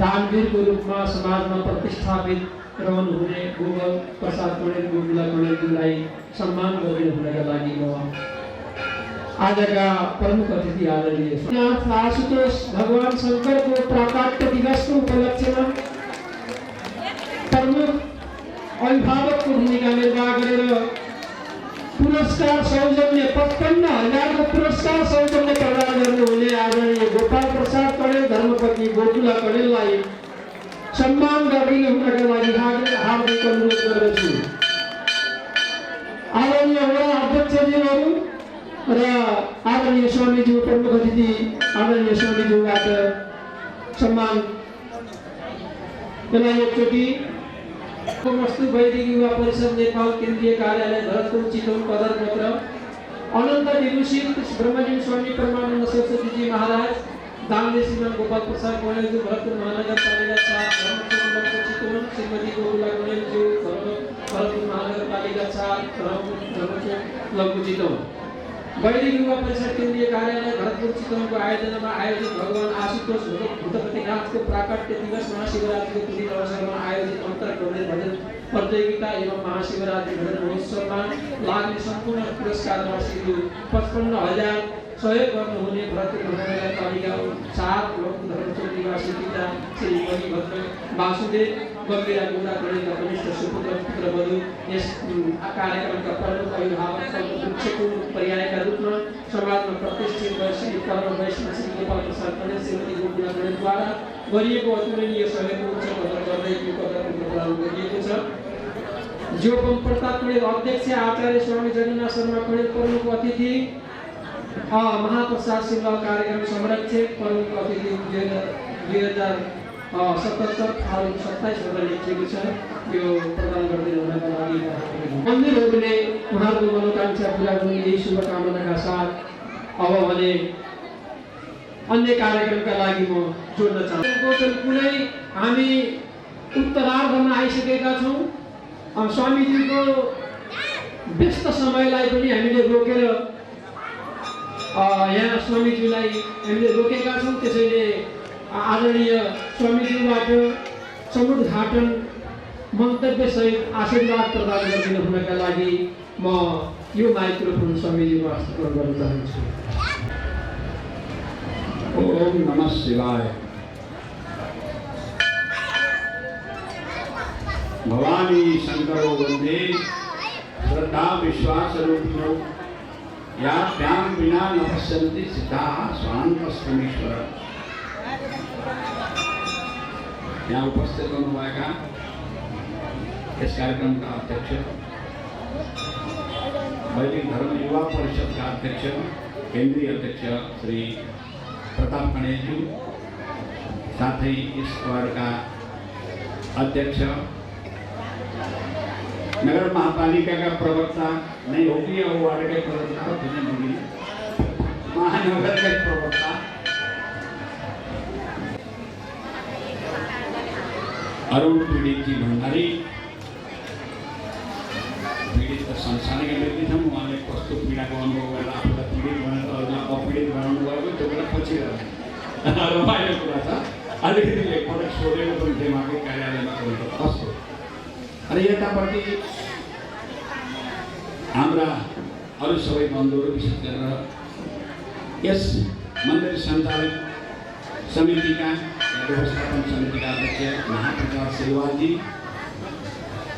दानवीरको रूपमा समाजमा प्रतिष्ठापित रहनुहुने गोपाल प्रसाद कणेल गोकुला कणेलज्यूलाई सम्मान गरिदिनुहुनका लागि म आजका प्रमुख अतिथि आदरणीय आशुतोष भगवान शङ्करको प्राकाट्य दिवसको उपलक्ष्यमा प्रमुख अभिभावकको भूमिका निर्वाह गरेर पुरस्कार सौजन्य 55,000 को पुरस्कार सौजन्य प्रदान गर्नुहुने आदरणीय गोपाल प्रसाद कणेल धर्मपत्नी गोकुला कणेललाई सम्मान गरिदिनुहुनका लागि हार्दिक अनुरोध गर्दछु। आदरणीय वडा अध्यक्षज्यूहरू र आदरणीय स्वामीज्यू प्रमुख अतिथि आदरणीय स्वामीज्यूबाट सम्मान यसलाई एकचोटि वस्तु वैदिक युवा परिषद नेपाल केन्द्रीय कार्यालय भरतपुर चितवन पदरपत्र अनन्त निरुषित ब्रह्मलिङ स्वामी परमानन्द सरस्वतीजी महाराज दानले श्रीमान गोपाल प्रसाद कणेलज्यू भरतपुर महानगरपालिका 4 धर्मचोक चितवन श्रीमती गोकुला कणेलज्यू भरतपुर महानगरपालिका 4 धर्मचोक लघु चितवन वैदिक युवा परिषद केन्द्रीय कार्यालय भरतपुर चितवनको आयोजनामा आयोजित भगवान आशुतोष भूतपतिनाथको प्राकट्य दिवस महाशिवरात्रिको पुण्य अवसरमा आयोजित अन्तर्गत भजन प्रतियोगिता एवं महाशिवरात्रि भजन महोत्सवमा लाग्ने सम्पूर्ण पुरस्कार राशि 55,000 सहयोग गर्नुहुने भरतपुर महानगरपालिका 4 लघु धर्मचोक निवासी पिता श्री मणिभद्र वासुदेव गम्भीरा गोकुला कणेलका कनिष्ठ सुपुत्र पुत्रवधू यस कार्यक्रमका प्रमुख अभिभावक वृक्षको पर्यायका रूपमा समाजमा प्रतिष्ठित श्री परम वैष्णव श्री गोपाल प्रसाद कणेल श्रीमती गोकुला कणेलद्वारा गरिएको अतुलनीय सहयोगको उच्च कदर गर्दै यो कदरको प्रदान गरिएको छ। जोपम प्रताप कणेल अध्यक्ष आचार्य स्वामी जगन्नाथ शर्मा कणेल प्रमुख अतिथि महाप्रसाद सिंह कार्यक्रम संरक्षक प्रमुख अतिथि 2077 फागुन 27 गते लेखिएको छ। यो प्रदान गरिदिनुहुनका लागि मन्दिरहरूले उहाँहरूको मनोकांक्षा पूरा गर्ने यही शुभकामनाका साथ अब भने अन्य कार्यक्रमका लागि म जोड्न चाहन्छु। कुनै हामी उत्तरार्धमा आइसकेका छौँ। स्वामीजीको व्यस्त समयलाई पनि हामीले रोकेर यहाँ स्वामीज्यूलाई हामीले रोकेका छौँ। त्यसैले आदरणीय स्वामीज्यूबाट समुद्घाटन मन्तव्यसहित आशीर्वाद प्रदान गरिदिनुहुनका लागि म यो माइक्रोफोन स्वामीजीमा हस्तान्तरण गर्न चाहन्छु। ओम नमः शिवाय। भवानी शङ्करो वन्दे श्रद्धा विश्वासरूपिणौ याभ्यां विना न पश्यन्ति सिद्धाः स्वान्तस्वमीश्वर। यहाँ उपस्थित हुनुभएका यस कार्यक्रमका अध्यक्ष, वैदिक धर्म युवा परिषदका अध्यक्ष, केन्द्रीय अध्यक्ष श्री प्रताप कणेलज्यू, साथै यस वार्डका अध्यक्ष, नगर महापालिकाका प्रवक्ता नै हो कि अब वार्डकै प्रवक्ता हो, महानगरकै प्रवक्ता, अरुण पीडितजी भण्डारी, पीडित त संसारकै व्यक्ति छन्। उहाँले कस्तो पीडाको अनुभव गरेर आफूलाई पीडित भनेर अरूलाई अपीडित बनाउनु भएको त्यो बेला पछि रमाइलो कुरा छ। अलिकति एकपटक सोधेको पनि दिमागै कार्यालयमा गएको कस्तो। अनि यतापट्टि हाम्रा अरू सबै बन्धुहरू, विशेष गरेर यस मन्दिर सञ्चालक समितिका व्यवस्थापन समितिका अध्यक्ष महाप्रसाद सिलवालजी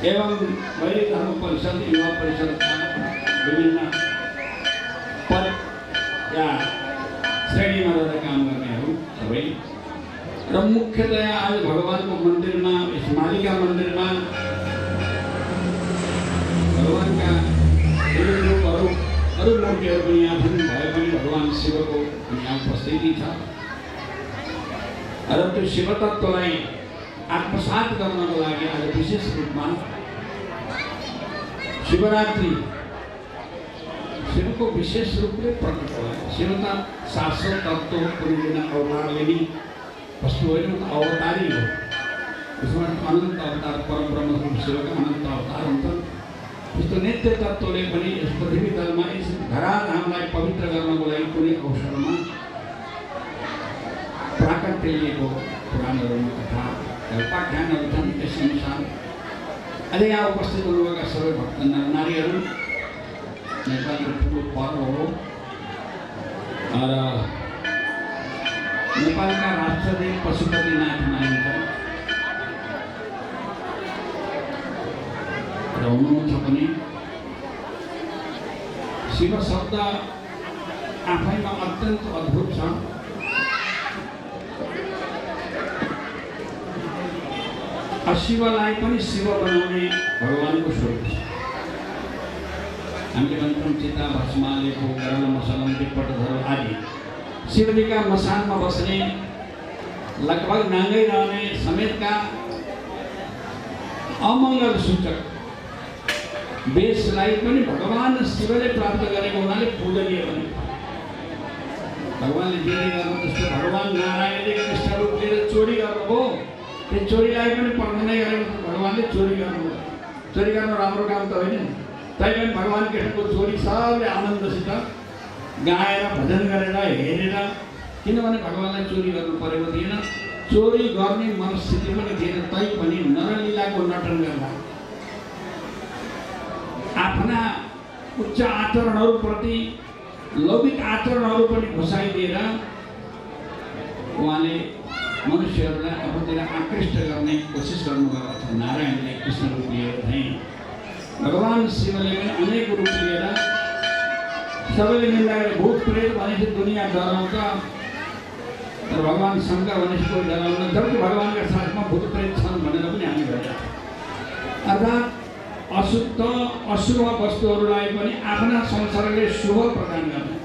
एवं वैदिक धर्म परिषद युवा परिषदका विभिन्न पद या श्रेणीमा रहेर काम गर्नेहरू सबै र मुख्यतया आज भगवानको मन्दिरमा, यस मालिका मन्दिरमा भगवानका रूपहरू, अरू मूर्तिहरू पनि यहाँ छन्। भए पनि भगवान शिवको यहाँ उपस्थिति छ र त्यो शिव तत्त्वलाई आत्मसात गर्नको लागि आज विशेष रूपमा शिवरात्रि शिवको विशेष रूपले प्रकट भयो। शिव त शाश्वत तत्त्व हो, कुनै दिन अवतार लिने वस्तु होइन, अवतारी हो। उसमा अनन्त अवतार परब्रह्म शिवका अनन्त अवतार हुन्छन्। त्यस्तो नित्य तत्त्वले पनि यस पृथ्वी तलमा यस धराधामलाई पवित्र गर्नको लागि कुनै अवसरमा प्राकट्य लिएको पुराणहरूमा कथा उपाख्यानहरू छन्। त्यस अनुसार अहिले यहाँ उपस्थित हुनुभएका सबै भक्त नारीहरू, नेपालको ठुलो पर्व हो र नेपालका राष्ट्रदेव पशुपतिनाथ मानिन्छ र हुनुहुन्छ पनि। शिव शब्द आफैमा अत्यन्त अद्भुत छ। अशिवलाई पनि शिव बनाउने भगवानको स्वरूप छ। हामीले भन्छौँ चिता भस्म लेपो गरल मसलम विपटहरू आदि शिवजीका मसानमा बस्ने, लगभग नाङ्गै रहने समेतका अमङ्गल सूचक वेशलाई पनि भगवान शिवले प्राप्त गरेको हुनाले पूजनीय बने। भगवानले चोरी गर्नु, जस्तो भगवान नारायणले कृष्ण रूप लिएर चोरी गर्नुभयो, त्यो चोरीलाई पनि पर्ने नै गरेको भगवानले चोरी गर्नुभयो। चोरी गर्नु राम्रो काम त होइन, तैपनि भगवान कृष्णको चोरी सबले आनन्दसित गाएर भजन गरेर हेरेर, किनभने भगवानलाई चोरी गर्नु परेको थिएन, चोरी गर्ने मनस्थिति पनि थिएन, तैपनि नरलीलाको नटन गर्दा आफ्ना उच्च आचरणहरूप्रति लौकिक आचरणहरू पनि घुसाइदिएर उहाँले मनुष्यहरूलाई आफूतिर आकृष्ट गर्ने कोसिस गर्नुभएको छ। नारायणले कृष्ण रूप लिएर चाहिँ भगवान शिवले पनि अनेक रूप लिएर सबैले निन्दा गरे। भूत प्रेत भनेपछि दुनियाँ डराउँछ, तर भगवान शङ्कर भनेपछि कोही डराउँदैन, जबकि भगवानका साथमा भूत प्रेत छन् भनेर पनि हामी भन्छ। अर्थात् अशुद्ध अशुभ वस्तुहरूलाई पनि आफ्ना संसारले शुभ प्रदान गर्ने,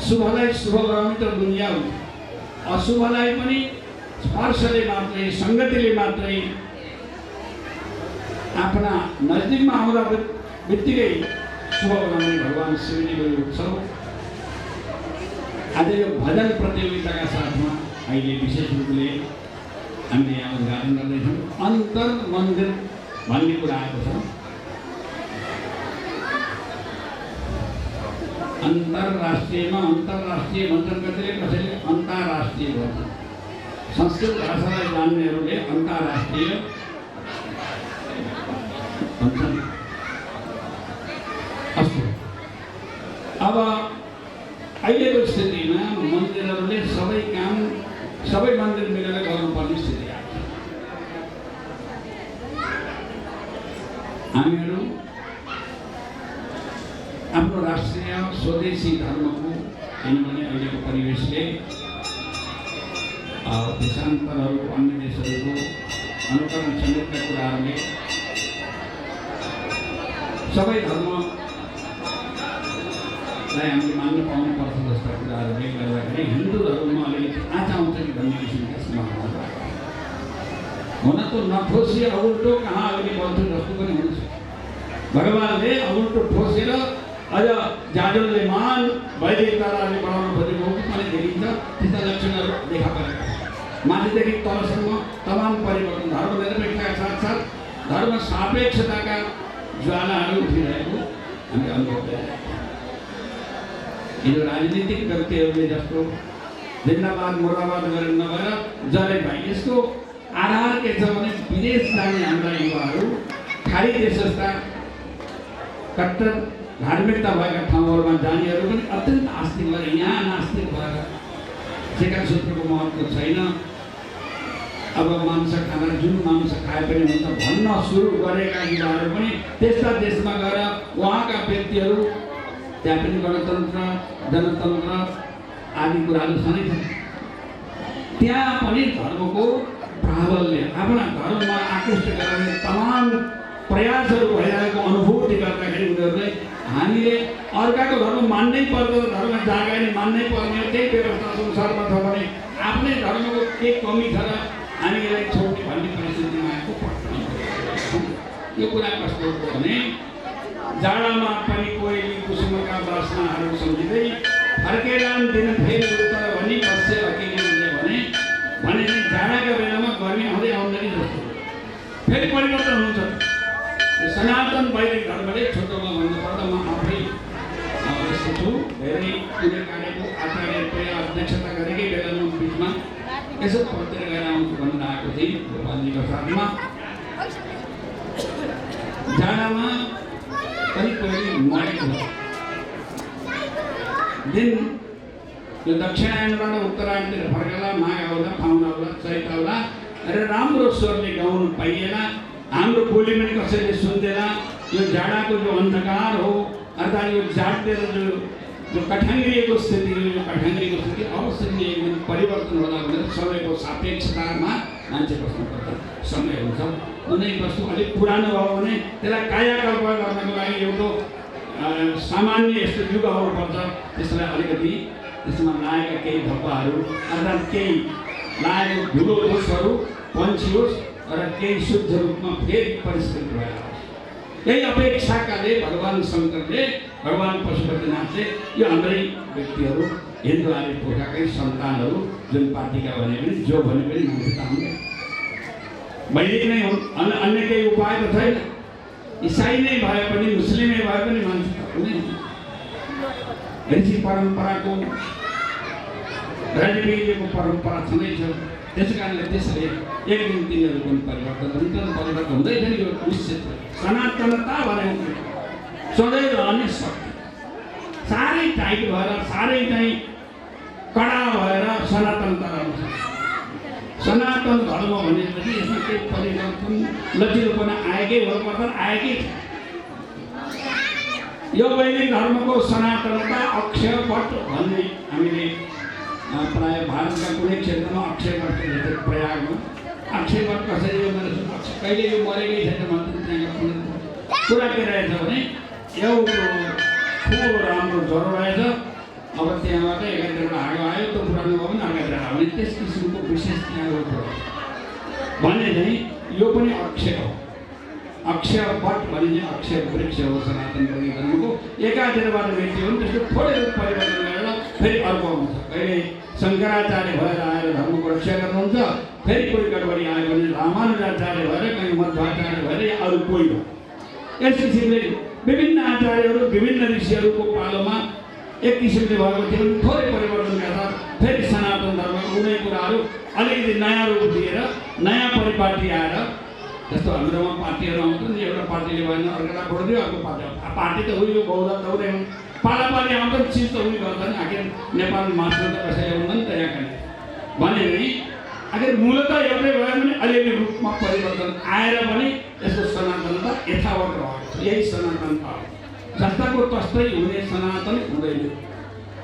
शुभलाई शुभ गराउने त दुनियाँ हुन्छ, अशुभलाई पनि स्पर्शले मात्रै, सङ्गतिले मात्रै आफ्ना नजिकमा आउँदा बित्तिकै शुभ बनाउने भगवान शिवजीको उत्सव आज यो भजन प्रतियोगिताका साथमा अहिले विशेष रूपले हामीले यहाँ उद्घाटन गर्दैछौँ। अन्तर मन्दिर भन्ने कुरा आएको छ। अन्तर्राष्ट्रियमा अन्तर्राष्ट्रिय भन्छन्, कसैले अन्तर्राष्ट्रिय भन्छन्। संस्कृत भाषालाई जान्नेहरूले अन्तर्राष्ट्रिय भन्छन्। अस्तु, अब अहिलेको स्थितिमा मन्दिरहरूले सबै काम सबै मन्दिर मिलेर गर्नुपर्ने स्थिति आएको छ। आफ्नो राष्ट्रिय स्वदेशी धर्मको किनभने अहिलेको परिवेशले देशान्तरहरूको अन्य देशहरूको अनुकरण समेतका कुराहरूले सबै धर्मलाई हामीले मान्न पाउनुपर्छ जस्ता कुराहरूले गर्दाखेरि हिन्दू धर्ममा अलिकति आँच आउँछ कि भन्ने किसिमका सम्भावना हुन त नठोसी अगुल्टो कहाँ अघि बल्थ्यो जस्तो पनि हुन्छ। भगवान्ले अगुल्टो ठोसेर अझ जाडोले मान वैदिकतालाई बढाउनु खोजेको पनि देखिन्छ। त्यस्ता लक्षणहरू देखा परेका माथिदेखि तलसम्म तमाम परिवर्तन धर्मनिरपेक्षताका साथसाथ धर्म सापेक्षताका ज्वालाहरू उठिरहेको हामीले अनुभव गरिरहेका छौँ। हिजो राजनीतिक व्यक्तिहरूले जस्तो जिन्दाबाद मुर्दाबाद गरेर नभएर जले भाइ यसको आधार के छ भने विदेश जाने हाम्रा युवाहरू खाडी देश जस्ता कट्टर धार्मिकता भएका ठाउँहरूमा जानेहरू पनि अत्यन्त आस्तिक भएर यहाँ नास्तिक भएर शेखर सूत्रको महत्त्व छैन, अब मांस खाना जुन मांस खाए पनि हुन्छ भन्न सुरु गरेका युवाहरू पनि त्यस्ता देशमा गएर उहाँका व्यक्तिहरू त्यहाँ पनि गणतन्त्र जनतन्त्र आदि कुराहरू छँदैछ। त्यहाँ पनि धर्मको प्राबल्य आफ्ना धर्ममा आकृष्ट गराउने तमाम प्रयासहरू भइरहेको अनुभूति गर्दाखेरि उनीहरूले हामीले अर्काको धर्म मान्नै पर्छ, धर्म जागाने मान्नै पर्ने त्यही व्यवस्था संसारमा छ भने आफ्नै धर्मको के कमी छ र हामी यसलाई छोड्ने भन्ने परिस्थितिमा आएको पर्छ। यो कुरा कस्तो हो भने जाडामा पनि कोही कुसुमका बासनाहरू सम्झिँदै फर्केलान् दिन फेरि उत्तर भनी बस्छ अकेले भने जाडाका बेलामा गर्मी आउँदै आउँदैन जस्तो फेरि परिवर्तन हुन्छ। सनातन वैदिक धर्मले छोटोमा भन्नुपर्दा म आफै अवश्य छु, धेरै कुनै कार्यको आचार्यको अध्यक्षता गरेकै बेला म बिचमा यसो पढ्दै गएर आउँछु भनेर आएको थिएँ गोपालजीको साथमा। जाडामा पनि कोही मरेको दिन यो दक्षिणायनबाट उत्तरायणतिर फर्केला माघ आउला फाउन आउला चैत आउला र राम्रो स्वरले गाउनु पाइएन, हाम्रो बोली पनि कसैले सुन्दैन। यो जाडाको जो अन्धकार हो अर्थात् यो जाडतिर जो कठाङ्ग्रिएको स्थिति हो, यो कठाङ्ग्रीको स्थिति अवश्य नै एक दिन परिवर्तन होला भनेर समयको सापेक्षतामा मान्छे बस्नुपर्छ। समय हुन्छ कुनै वस्तु अलिक पुरानो भयो भने त्यसलाई कायाकल्प गर्नको लागि एउटा सामान्य यस्तो युग आउनुपर्छ। त्यसलाई अलिकति त्यसमा लागेका केही धब्बाहरू अर्थात् केही लागेको धुलो दोषहरू पन्छियोस् र केही शुद्ध रूपमा फेरि परिष्कृत भएर आओस्। यही अपेक्षाकाले भगवान् शङ्करले भगवान् पशुपतिनाथले यो हाम्रै व्यक्तिहरू हिन्दू आर्य पुर्खाकै सन्तानहरू जुन पार्टीका भने पनि जो भने पनि मान्छे त हाम्रै वैदिक नै हुन्, अन्य केही उपाय त छैन। इसाई नै भए पनि मुस्लिमै भए पनि मान्छे त हुनै ऋषि परम्पराको राजनीतिको परम्परा छँदैछ। त्यस कारणले त्यसले एक दिन तिनीहरू पनि परिवर्तन हुन्छ, परिवर्तन हुँदै थियो। यो निश्चित सनातनता भनेको सधैँ रहने शक्ति साह्रै टाइट भएर साह्रै चाहिँ कडा भएर सनातनता रहन्छ। सनातन धर्म भनेपछि यसमा केही परिवर्तन लचिलोपना आएकै हुनुपर्छ, आएकै छ। यो वैदिक धर्मको सनातनता अक्षयवट भन्ने हामीले प्राय भारतका कुनै क्षेत्रमा अक्षयवट देख्छ। प्रयागमा अक्षयवट कसरी यो मेरो कहिले यो मरेकै छैन भन्छ। त्यहाँको कुरा के रहेछ भने एउटा ठुलो राम्रो ज्वरो रहेछ, अब त्यहाँबाट एकातिरबाट हाँगो आयो, त्यो पुरानो भयो भने अर्कातिर आयो भने त्यस किसिमको विशेष त्यहाँको भने चाहिँ यो पनि अक्षय हो। अक्षय वट भने चाहिँ अक्षय वृक्ष हो सनातन वैदिक धर्मको। एकातिरबाट व्यक्ति हो भने त्यसको थोरै परिवर्तन गरेर फेरि अर्को आउँछ। कहिले शङ्कराचार्य भएर आएर धर्मको रक्षा गर्नुहुन्छ, फेरि कोही गडबडी आयो भने रामानुजाचार्य भएर, कहीँ मध्वाचार्य भएर या अरू कोही भयो। यस किसिमले विभिन्न आचार्यहरू विभिन्न ऋषिहरूको पालोमा एक किसिमले भएको थियो भने थोरै परिवर्तन गर्दा फेरि सनातन धर्मको कुनै कुराहरू अलिकति नयाँ रूप दिएर नयाँ परिपाटी आएर, जस्तो हाम्रोमा पार्टीहरू आउँछन् नि, एउटा पार्टीले भएन अर्कालाई भोट दियो, अर्को पार्टी त उयो बौद्ध त हुँदैन, पालापाली आउँछन् चिज त उयो गर्दैन। आखिर नेपाल मास्टर त कसैले हुँदैन त यहाँ भने नि आखिर मूलत एउटै भयो भने अलिअलि रूपमा परिवर्तन आएर पनि यसको सनातनता यथावत रहेको छ। यही सनातनता हो। जस्ताको तस्तै हुने सनातन हुँदैन।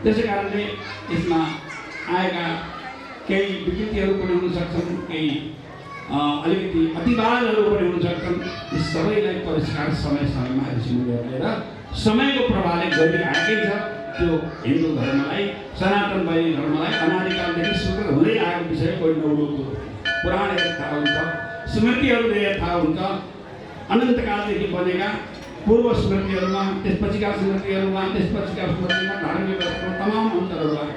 त्यसै कारणले यसमा आएका केही विकृतिहरू पनि हुन सक्छन्, केही अलिकति अतिवादहरू पनि हुन सक्छन्। यी सबैलाई परिष्कार समय समयमा ऋषिमुनिहरूले र समयको प्रभावले गरिआएकै छ। त्यो हिन्दू धर्मलाई, सनातन वैदिक धर्मलाई अनादिकालदेखि स्वीकार हुँदै आएको विषय कोही नौलो पुराणहरू थाहा हुन्छ, स्मृतिहरूले थाहा हुन्छ। अनन्तकालदेखि बनेका पूर्व स्मृतिहरूमा, त्यसपछिका स्मृतिहरूमा, त्यसपछिका स्मृतिमा धार्मिक तमाम अन्तरहरू आए।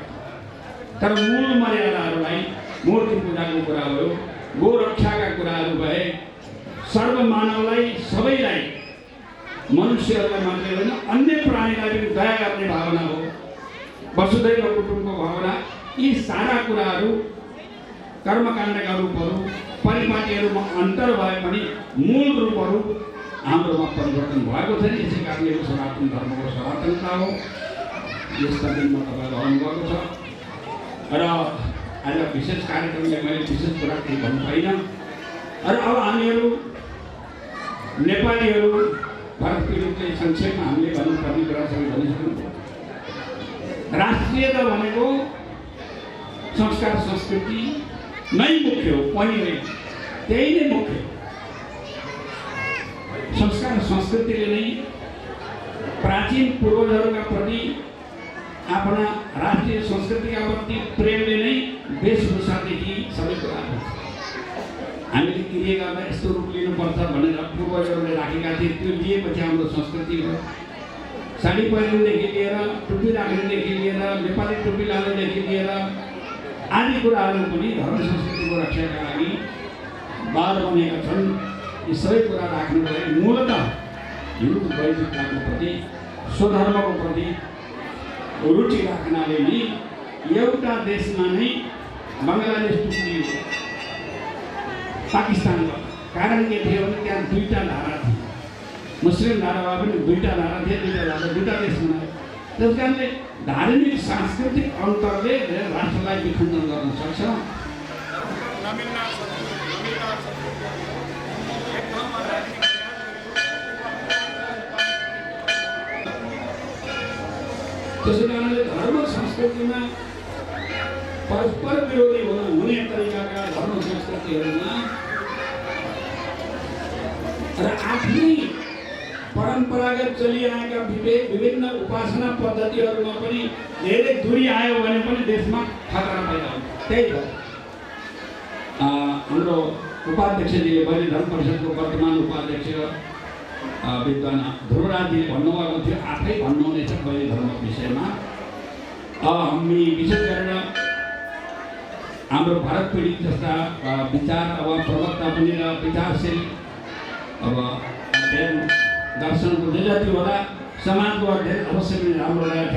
तर मूल मर्यादाहरूलाई, मूर्ति पूजाको कुरा भयो, गोरक्षाका कुराहरू भए, सर्वमानवलाई, सबैलाई, मनुष्यहरूलाई मात्रै होइन अन्य प्राणीलाई पनि दया गर्ने भावना हो, वसुधैव कुटुम्बको भावना। यी सारा कुराहरू कर्मकाण्डका रूपहरू, परिपाटीहरूमा अन्तर भए पनि मूल रूपहरू हाम्रोमा परिवर्तन भएको छैन। यसै कारणले यो सनातन धर्मको सनातनता हो। यसका दिन म तपाईँलाई आउनुभएको छ र आज विशेष कार्यक्रमले मैले विशेष कुरा केही भन्नु पाइनँ। र अब हामीहरू नेपालीहरू भारत पीडितले संक्षेपमा हामीले भन्नुपर्ने कुरा सबै भनिसक्नु। राष्ट्रियता भनेको संस्कार संस्कृति नै मुख्य हो, पहिलो त्यही नै मुख्य हो। संस्कार संस्कृतिले नै प्राचीन पूर्वजहरूका प्रति, आफ्ना राष्ट्रिय संस्कृतिका प्रति प्रेमले नै वेशभूषादेखि सबै कुराहरू हामीले क्रिया गर्दा यस्तो रूप लिनुपर्छ भनेर पूर्वजहरूले राखेका थिए। त्यो लिएपछि हाम्रो संस्कृति हो। साडी पहिर्नुदेखि लिएर, टुप्पी राख्नुदेखि लिएर, नेपाली टुप्पी लाउनुदेखि लिएर आदि कुराहरू पनि धर्म संस्कृतिको रक्षाका लागि बार बनेका छन्। यी सबै कुरा राख्नुको लागि मूलतः हिन्दू वैदिकताको प्रति, स्वधर्मको प्रति रुचि राख्नाले नै एउटा देशमा नै बङ्गलादेश टुक्रियो, पाकिस्तानको। कारण के थियो भने त्यहाँ दुईवटा धारा थिए, मुस्लिम धारामा पनि दुईवटा धारा थिए, दुईवटा देश बनायो। त्यस कारणले धार्मिक सांस्कृतिक अन्तरले राष्ट्रलाई विखण्डन गर्न सक्छ। त्यसै कारणले धर्म संस्कृतिमा परस्पर विरोधी हुने तरिकाका धर्म संस्कृतिहरूमा र आफ्नै परम्परागत चलिआएका विभिन्न उपासना पद्धतिहरूमा पनि धेरै दूरी आयो भने पनि देशमा खतरा पैदा हुन्छ। त्यही हो हाम्रो उपाध्यक्षजीले, वैदिक धर्म परिषदको वर्तमान उपाध्यक्ष विद्वान ध्रुवराजजीले भन्नुभएको थियो, आफै भन्नुहुनेछ वैदिक धर्मको विषयमा। हामी विशेष गरेर हाम्रो भारत पीडित जस्ता विचार अब प्रवक्ता पनि र विचारशील अब अध्ययन दर्शनको जे जति होला समाजको अध्ययन अवश्य पनि राम्रो रहेछ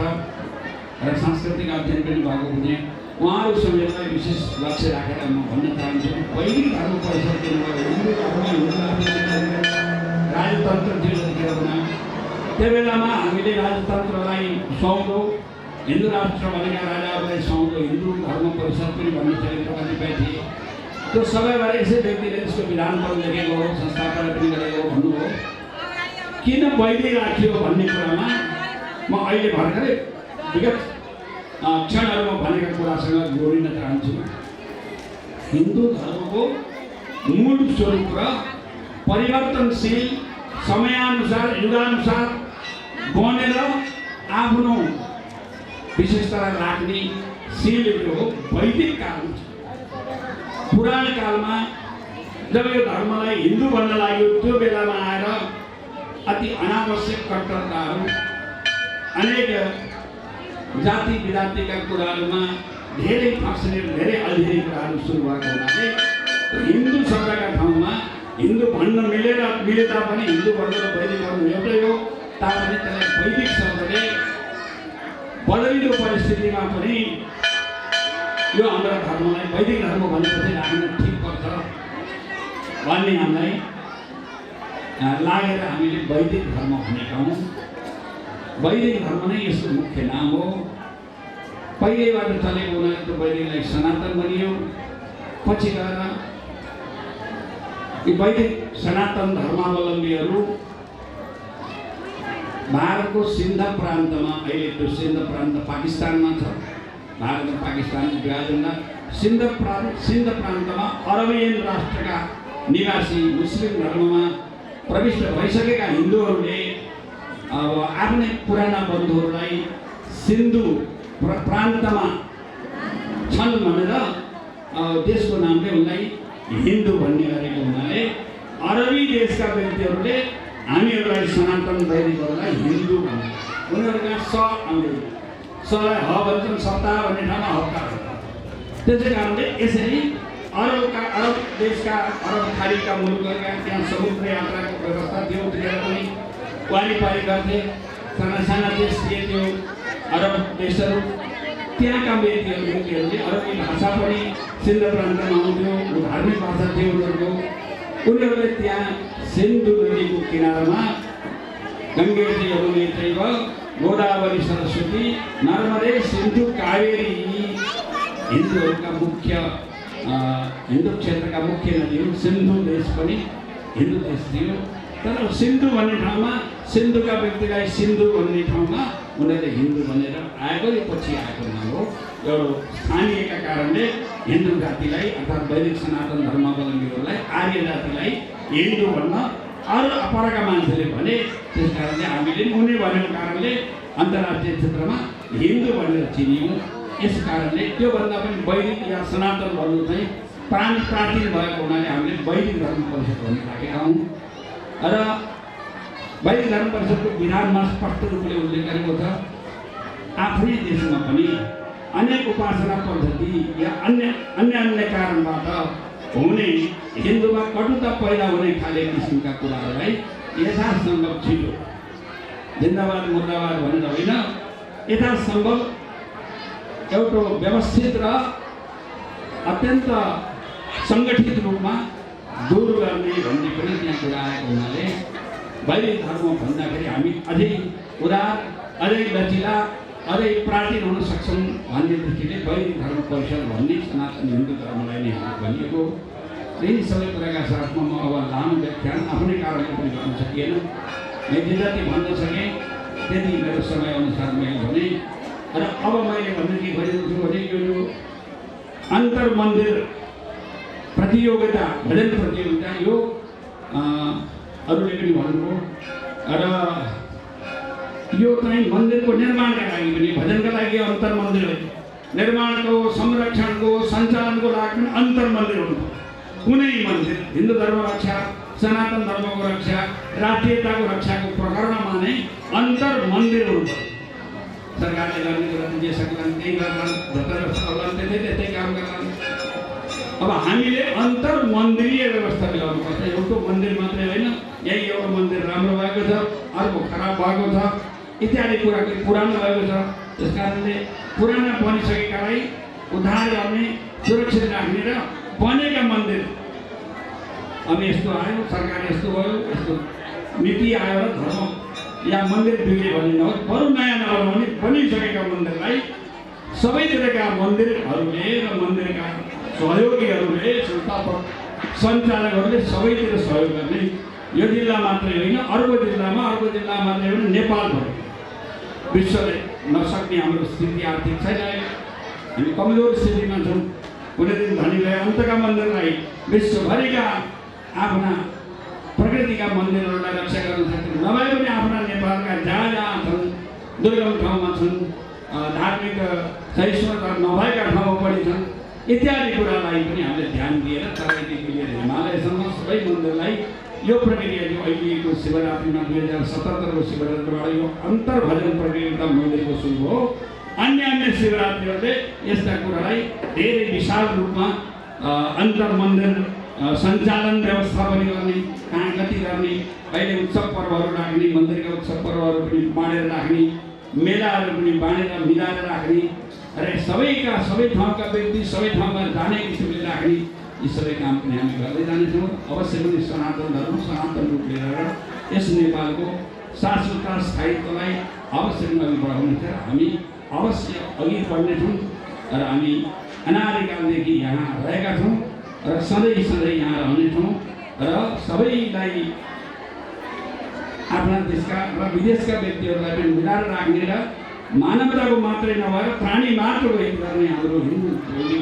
र सांस्कृतिक अध्ययन पनि भएको हुने उहाँहरू सबैलाई विशेष लक्ष्य राखेर म भन्न चाहन्छु। वैदिक धर्म परिषद हिन्दू राजतन्त्र थियो जतिखेर बनायो, त्यो बेलामा हामीले राजतन्त्रलाई सुहाउँदो, हिन्दू राष्ट्र भनेका राजाहरूलाई सुहाउँदो हिन्दू धर्म परिषद पनि भन्ने चरित्र कतिपय थिए। त्यो सबैबाट यसै व्यक्तिले त्यसको विधान पनि लेखेको हो, संस्थापना पनि गरेको हो। भन्नु हो किन वैदिक राखियो भन्ने कुरामा म अहिले भर्खरै विगत क्षणहरूमा भनेका कुरासँग जोडिन चाहन्छु। हिन्दू धर्मको मूल स्वरूप र परिवर्तनशील, समयानुसार, युगानुसार बनेर आफ्नो विशेषतालाई राख्ने शील हो वैदिक काल। पुराण कालमा जब यो धर्मलाई हिन्दू भन्न लाग्यो त्यो बेलामा आएर अति अनावश्यक कट्टरताहरू, अनेक जाति विजातिका कुराहरूमा धेरै फाँस्ने, धेरै अल्झिने कुराहरू सुरु भएको हुनाले हिन्दू शब्दका ठाउँमा हिन्दू भन्न मिले तापनि हिन्दू भन्न र वैदिक भन्न एउटै हो, तापनि त्यसलाई वैदिक शब्दले बदलिँदो परिस्थितिमा पनि यो हाम्रो धर्मलाई वैदिक धर्म भनेपछि राख्न ठिक पर्छ भन्ने हामीलाई लागेर हामीले वैदिक धर्म भनेका हौँ। वैदिक धर्म नै यसको मुख्य नाम हो। पहिल्यैबाट चलेको हुनाले त्यो वैदिकलाई सनातन भनियो। पछि गएर यी वैदिक सनातन धर्मावलम्बीहरू भारतको सिन्ध प्रान्तमा अहिले त्यो सिन्ध प्रान्त पाकिस्तानमा छ। भारत र पाकिस्तान विभाजनमा सिन्ध प्रान्तमा अरबियन राष्ट्रका निवासी मुस्लिम धर्ममा प्रविष्ट भइसकेका हिन्दूहरूले अब आफ्नै पुराना बन्धुहरूलाई सिन्धु प्रान्तमा छन् भनेर देशको नामले उनलाई हिन्दू भन्ने गरेको हुनाले अरबी देशका व्यक्तिहरूले हामीहरूलाई सनातन वैदिकहरूलाई हिन्दू भन्छ। उनीहरूका स आउँदैन, सलाई ह भन्छन्, सत्ता भन्ने ठाउँमा हप्ता भन्छ। त्यसै कारणले यसरी अरब देशका अरब खाडीका मुलुकहरूका त्यहाँ समुद्र यात्राको व्यवस्था थियो, त्यहाँ पनि वारिपारी गर्थे। साना साना देश थिए त्यो अरब देशहरू। त्यहाँका व्यक्तिहरूले अरबी भाषा पनि सिन्ध प्रान्तमा आउँथ्यो, धार्मिक भाषा थियो उनीहरूको। उनीहरूले त्यहाँ सिन्धु नदीको किनारमा गङ्गेची यमुनेचैव गोदावरी सरस्वती नर्मदे सिन्धु कावेरी हिन्दूहरूका मुख्य हिन्दू क्षेत्रका मुख्य नदीहरू सिन्धु देश पनि हिन्दू देश थियो। तर सिन्धु भन्ने ठाउँमा सिन्धुका व्यक्तिलाई सिन्धु भन्ने ठाउँमा उनीहरूले हिन्दू भनेर आएको यो पछि आएको नाम हो। एउटा स्थानीयका कारणले हिन्दू जातिलाई अर्थात् वैदिक सनातन धर्मावलम्बीहरूलाई आर्य जातिलाई हिन्दू भन्न अरू परका मान्छेले भने, त्यस कारणले हामीले उनी भनेको कारणले अन्तर्राष्ट्रिय क्षेत्रमा हिन्दू भनेर चिनियौँ। यस कारणले त्योभन्दा पनि वैदिक या सनातन भन्नु चाहिँ प्राचीन भएको हुनाले हामीले वैदिक धर्म परिषद भन्ने राखेका हौँ। र वैदिक धर्म परिषदको विधानमा स्पष्ट रूपले उल्लेख गरेको छ आफ्नै देशमा पनि अनेक उपासना पद्धति या अन्य कारणबाट हुने हिन्दूमा कटुता पैदा हुने खाले किसिमका कुराहरूलाई यथासम्भव छिटो जिन्दाबाद मुर्दाबाद भनेर होइन, यथासम्भव एउटा व्यवस्थित र अत्यन्त सङ्गठित रूपमा दूर गर्ने भन्ने पनि त्यहाँ कुरा आएको हुनाले वैदिक धर्म भन्दाखेरि हामी अझै उदार, अझै लचिला, अझै प्राचीन हुन सक्छौँ भन्ने दृष्टिले वैदिक धर्म परिषद भन्ने सनातन हिन्दू धर्मलाई नै हामी भनिएको। यही सबै कुराका साथमा म अब लामो व्याख्यान आफ्नै कारणले पनि गर्न सकिएन। मैले जति भन्न सकेँ त्यति मेरो समयअनुसार मैले भने। र अब मैले भन्नु के गरिरहेको छु भने यो अन्तर मन्दिर प्रतियोगिता, भजन प्रतियोगिता यो अरूले पनि भन्नुभयो। र यो चाहिँ मन्दिरको निर्माणका लागि पनि, भजनका लागि अन्तर मन्दिर निर्माणको, संरक्षणको, सञ्चालनको लागि पनि अन्तर मन्दिर हुनु। कुनै मन्दिर हिन्दू धर्म रक्षा, सनातन धर्मको रक्षा, राष्ट्रियताको रक्षाको प्रकरणमा नै अन्तर मन्दिर हुनुपर्छ। सरकारले गर्ने कुरा जे सक्लान् त्यही गर्लान्, जता सक्लान् त्यतै काम गर्लान्। अब हामीले अन्तर मन्दिरीय व्यवस्था मिलाउनुपर्छ। एउटा मन्दिर मात्रै होइन, यही एउटा मन्दिर राम्रो भएको छ, अर्को खराब भएको छ इत्यादि कुराको पुरानो भएको छ। त्यस कारणले पुराना बनिसकेकालाई उद्धार गर्ने, सुरक्षित राख्ने र बनेका मन्दिर अब यस्तो आयो, सरकार यस्तो भयो, यस्तो नीति आयो र धर्म या मन्दिर बिग्रियो भन्ने नहोस्, बरु नयाँ नबनाउने बनिसकेका मन्दिरलाई सबैतिरका मन्दिरहरूले र मन्दिरका सहयोगीहरूले, संस्थापक सञ्चालकहरूले सबैतिर सहयोग गर्ने। यो जिल्ला मात्रै होइन, अर्को जिल्ला मात्रै होइन, नेपालभरि विश्वले नसक्ने हाम्रो स्थिति आर्थिक छैन। हामी कमजोर स्थितिमा छौँ। कुनै दिन धनी भए अन्तका मन्दिरलाई विश्वभरिका आफ्ना प्रकृतिका मन्दिरहरूलाई रक्षा गर्न सक्छौँ। नभए पनि आफ्ना नेपालका जहाँ छन्, दुर्गम ठाउँमा छन्, धार्मिक सहिष्णुता नभएका ठाउँमा पनि छन्, इत्यादि कुरालाई पनि हामीले ध्यान दिएर तराईदेखि लिएर हिमालयसम्म सबै मन्दिरलाई यो प्रक्रिया जो अहिलेको शिवरात्रिमा 2077को शिवरात्रिबाट यो अन्तर भजन प्रतियोगिता मन्दिरको सुरु हो। अन्य शिवरात्रिहरूले यस्ता कुरालाई धेरै विशाल रूपमा अन्तर मन्दिर सञ्चालन व्यवस्था पनि गर्ने, कहाँ कति गर्ने, अहिले उत्सव पर्वहरू राख्ने, मन्दिरका उत्सव पर्वहरू पनि बाँडेर राख्ने, मेलाहरू पनि बाँडेर मिलाएर राख्ने र सबै ठाउँका व्यक्ति सबै ठाउँमा जाने किसिमले राख्ने, यी सबै काम पनि हामी गर्दै जानेछौँ। अवश्य पनि सनातन धर्म सनातन रूप लिएर यस नेपालको शाश्वत स्थायित्वलाई अवश्य पनि अघि बढाउने छ। हामी अवश्य अघि बढ्नेछौँ र हामी अनादिकालदेखि यहाँ रहेका छौँ र सधैँ यहाँ रहनेछौँ र सबैलाई आफ्ना देशका र विदेशका व्यक्तिहरूलाई पनि मिलाएर राख्ने र मानवताको मात्रै नभएर प्राणी मात्रको हित गर्ने हाम्रो हिन्दू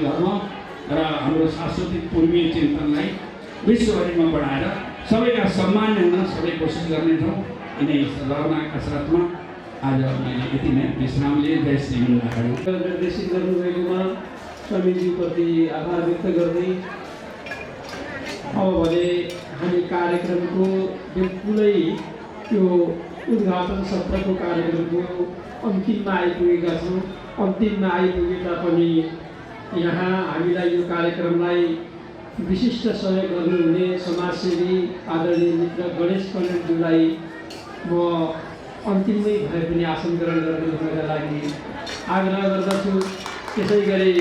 धर्म र हाम्रो सांस्कृतिक पूर्वीय चिन्तनलाई विश्वभरिमा बढाएर सबैका सम्मान ल्याउन सबै कोसिस गर्नेछौँ। यिनै लहरमा कसरतमा आज मैले यति नै विश्राम लिएँ। जय श्री हिन्द। निर्देशित गर्नुभएकोमा स्वामीज्यूप्रति आभार व्यक्त गर्दै अब भने हामी कार्यक्रमको बिल्कुलै त्यो उद्घाटन सत्रको कार्यक्रमको अन्तिममा आइपुगेका छौँ। अन्तिममा आइपुगे तापनि यहाँ हामीलाई यो कार्यक्रमलाई विशिष्ट सहयोग गर्नुहुने समाजसेवी आदरणीय मित्र गणेश कणेलज्यूलाई म अन्तिममै भए पनि आसन ग्रहण गर्नुका लागि आग्रह गर्दछु। त्यसै गरी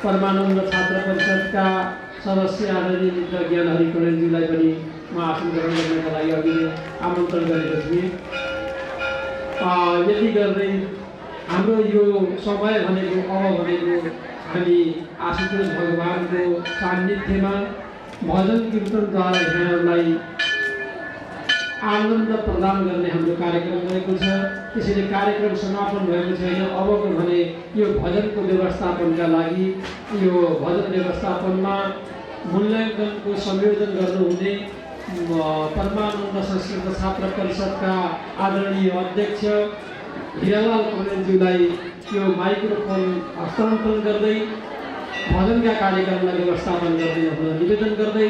परमानन्द छात्र परिषदका सदस्य आदरणीय मित्र ज्ञानहरि कणेलज्यूलाई पनि म आसन ग्रहण गर्नका लागि अघि आमन्त्रण गरेको थिएँ। यति गर्दै हाम्रो यो समय भनेको अब भनेको हामी आशुतोष भगवानको सान्निध्यमा भजन कीर्तनद्वारा यहाँहरूलाई आनन्द प्रदान गर्ने हाम्रो कार्यक्रम रहेको छ। त्यसैले कार्यक्रम समापन भएको छैन। अबको भने यो भजनको व्यवस्थापनका लागि यो भजन व्यवस्थापनमा मूल्याङ्कनको संयोजन गर्नुहुने परमानन्द संस्कृत छात्र परिषदका आदरणीय अध्यक्ष हिरालाल कणेलज्यूलाई यो माइक्रोफोन हस्तान्तरण गर्दै भजनका कार्यक्रमलाई व्यवस्थापन गर्दै निवेदन गर्दै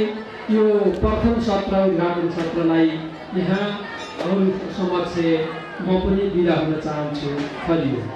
यो प्रथम सत्र उद्घाटन सत्रलाई यहाँ समक्ष म पनि बिदा हुन चाहन्छु। हरिओम।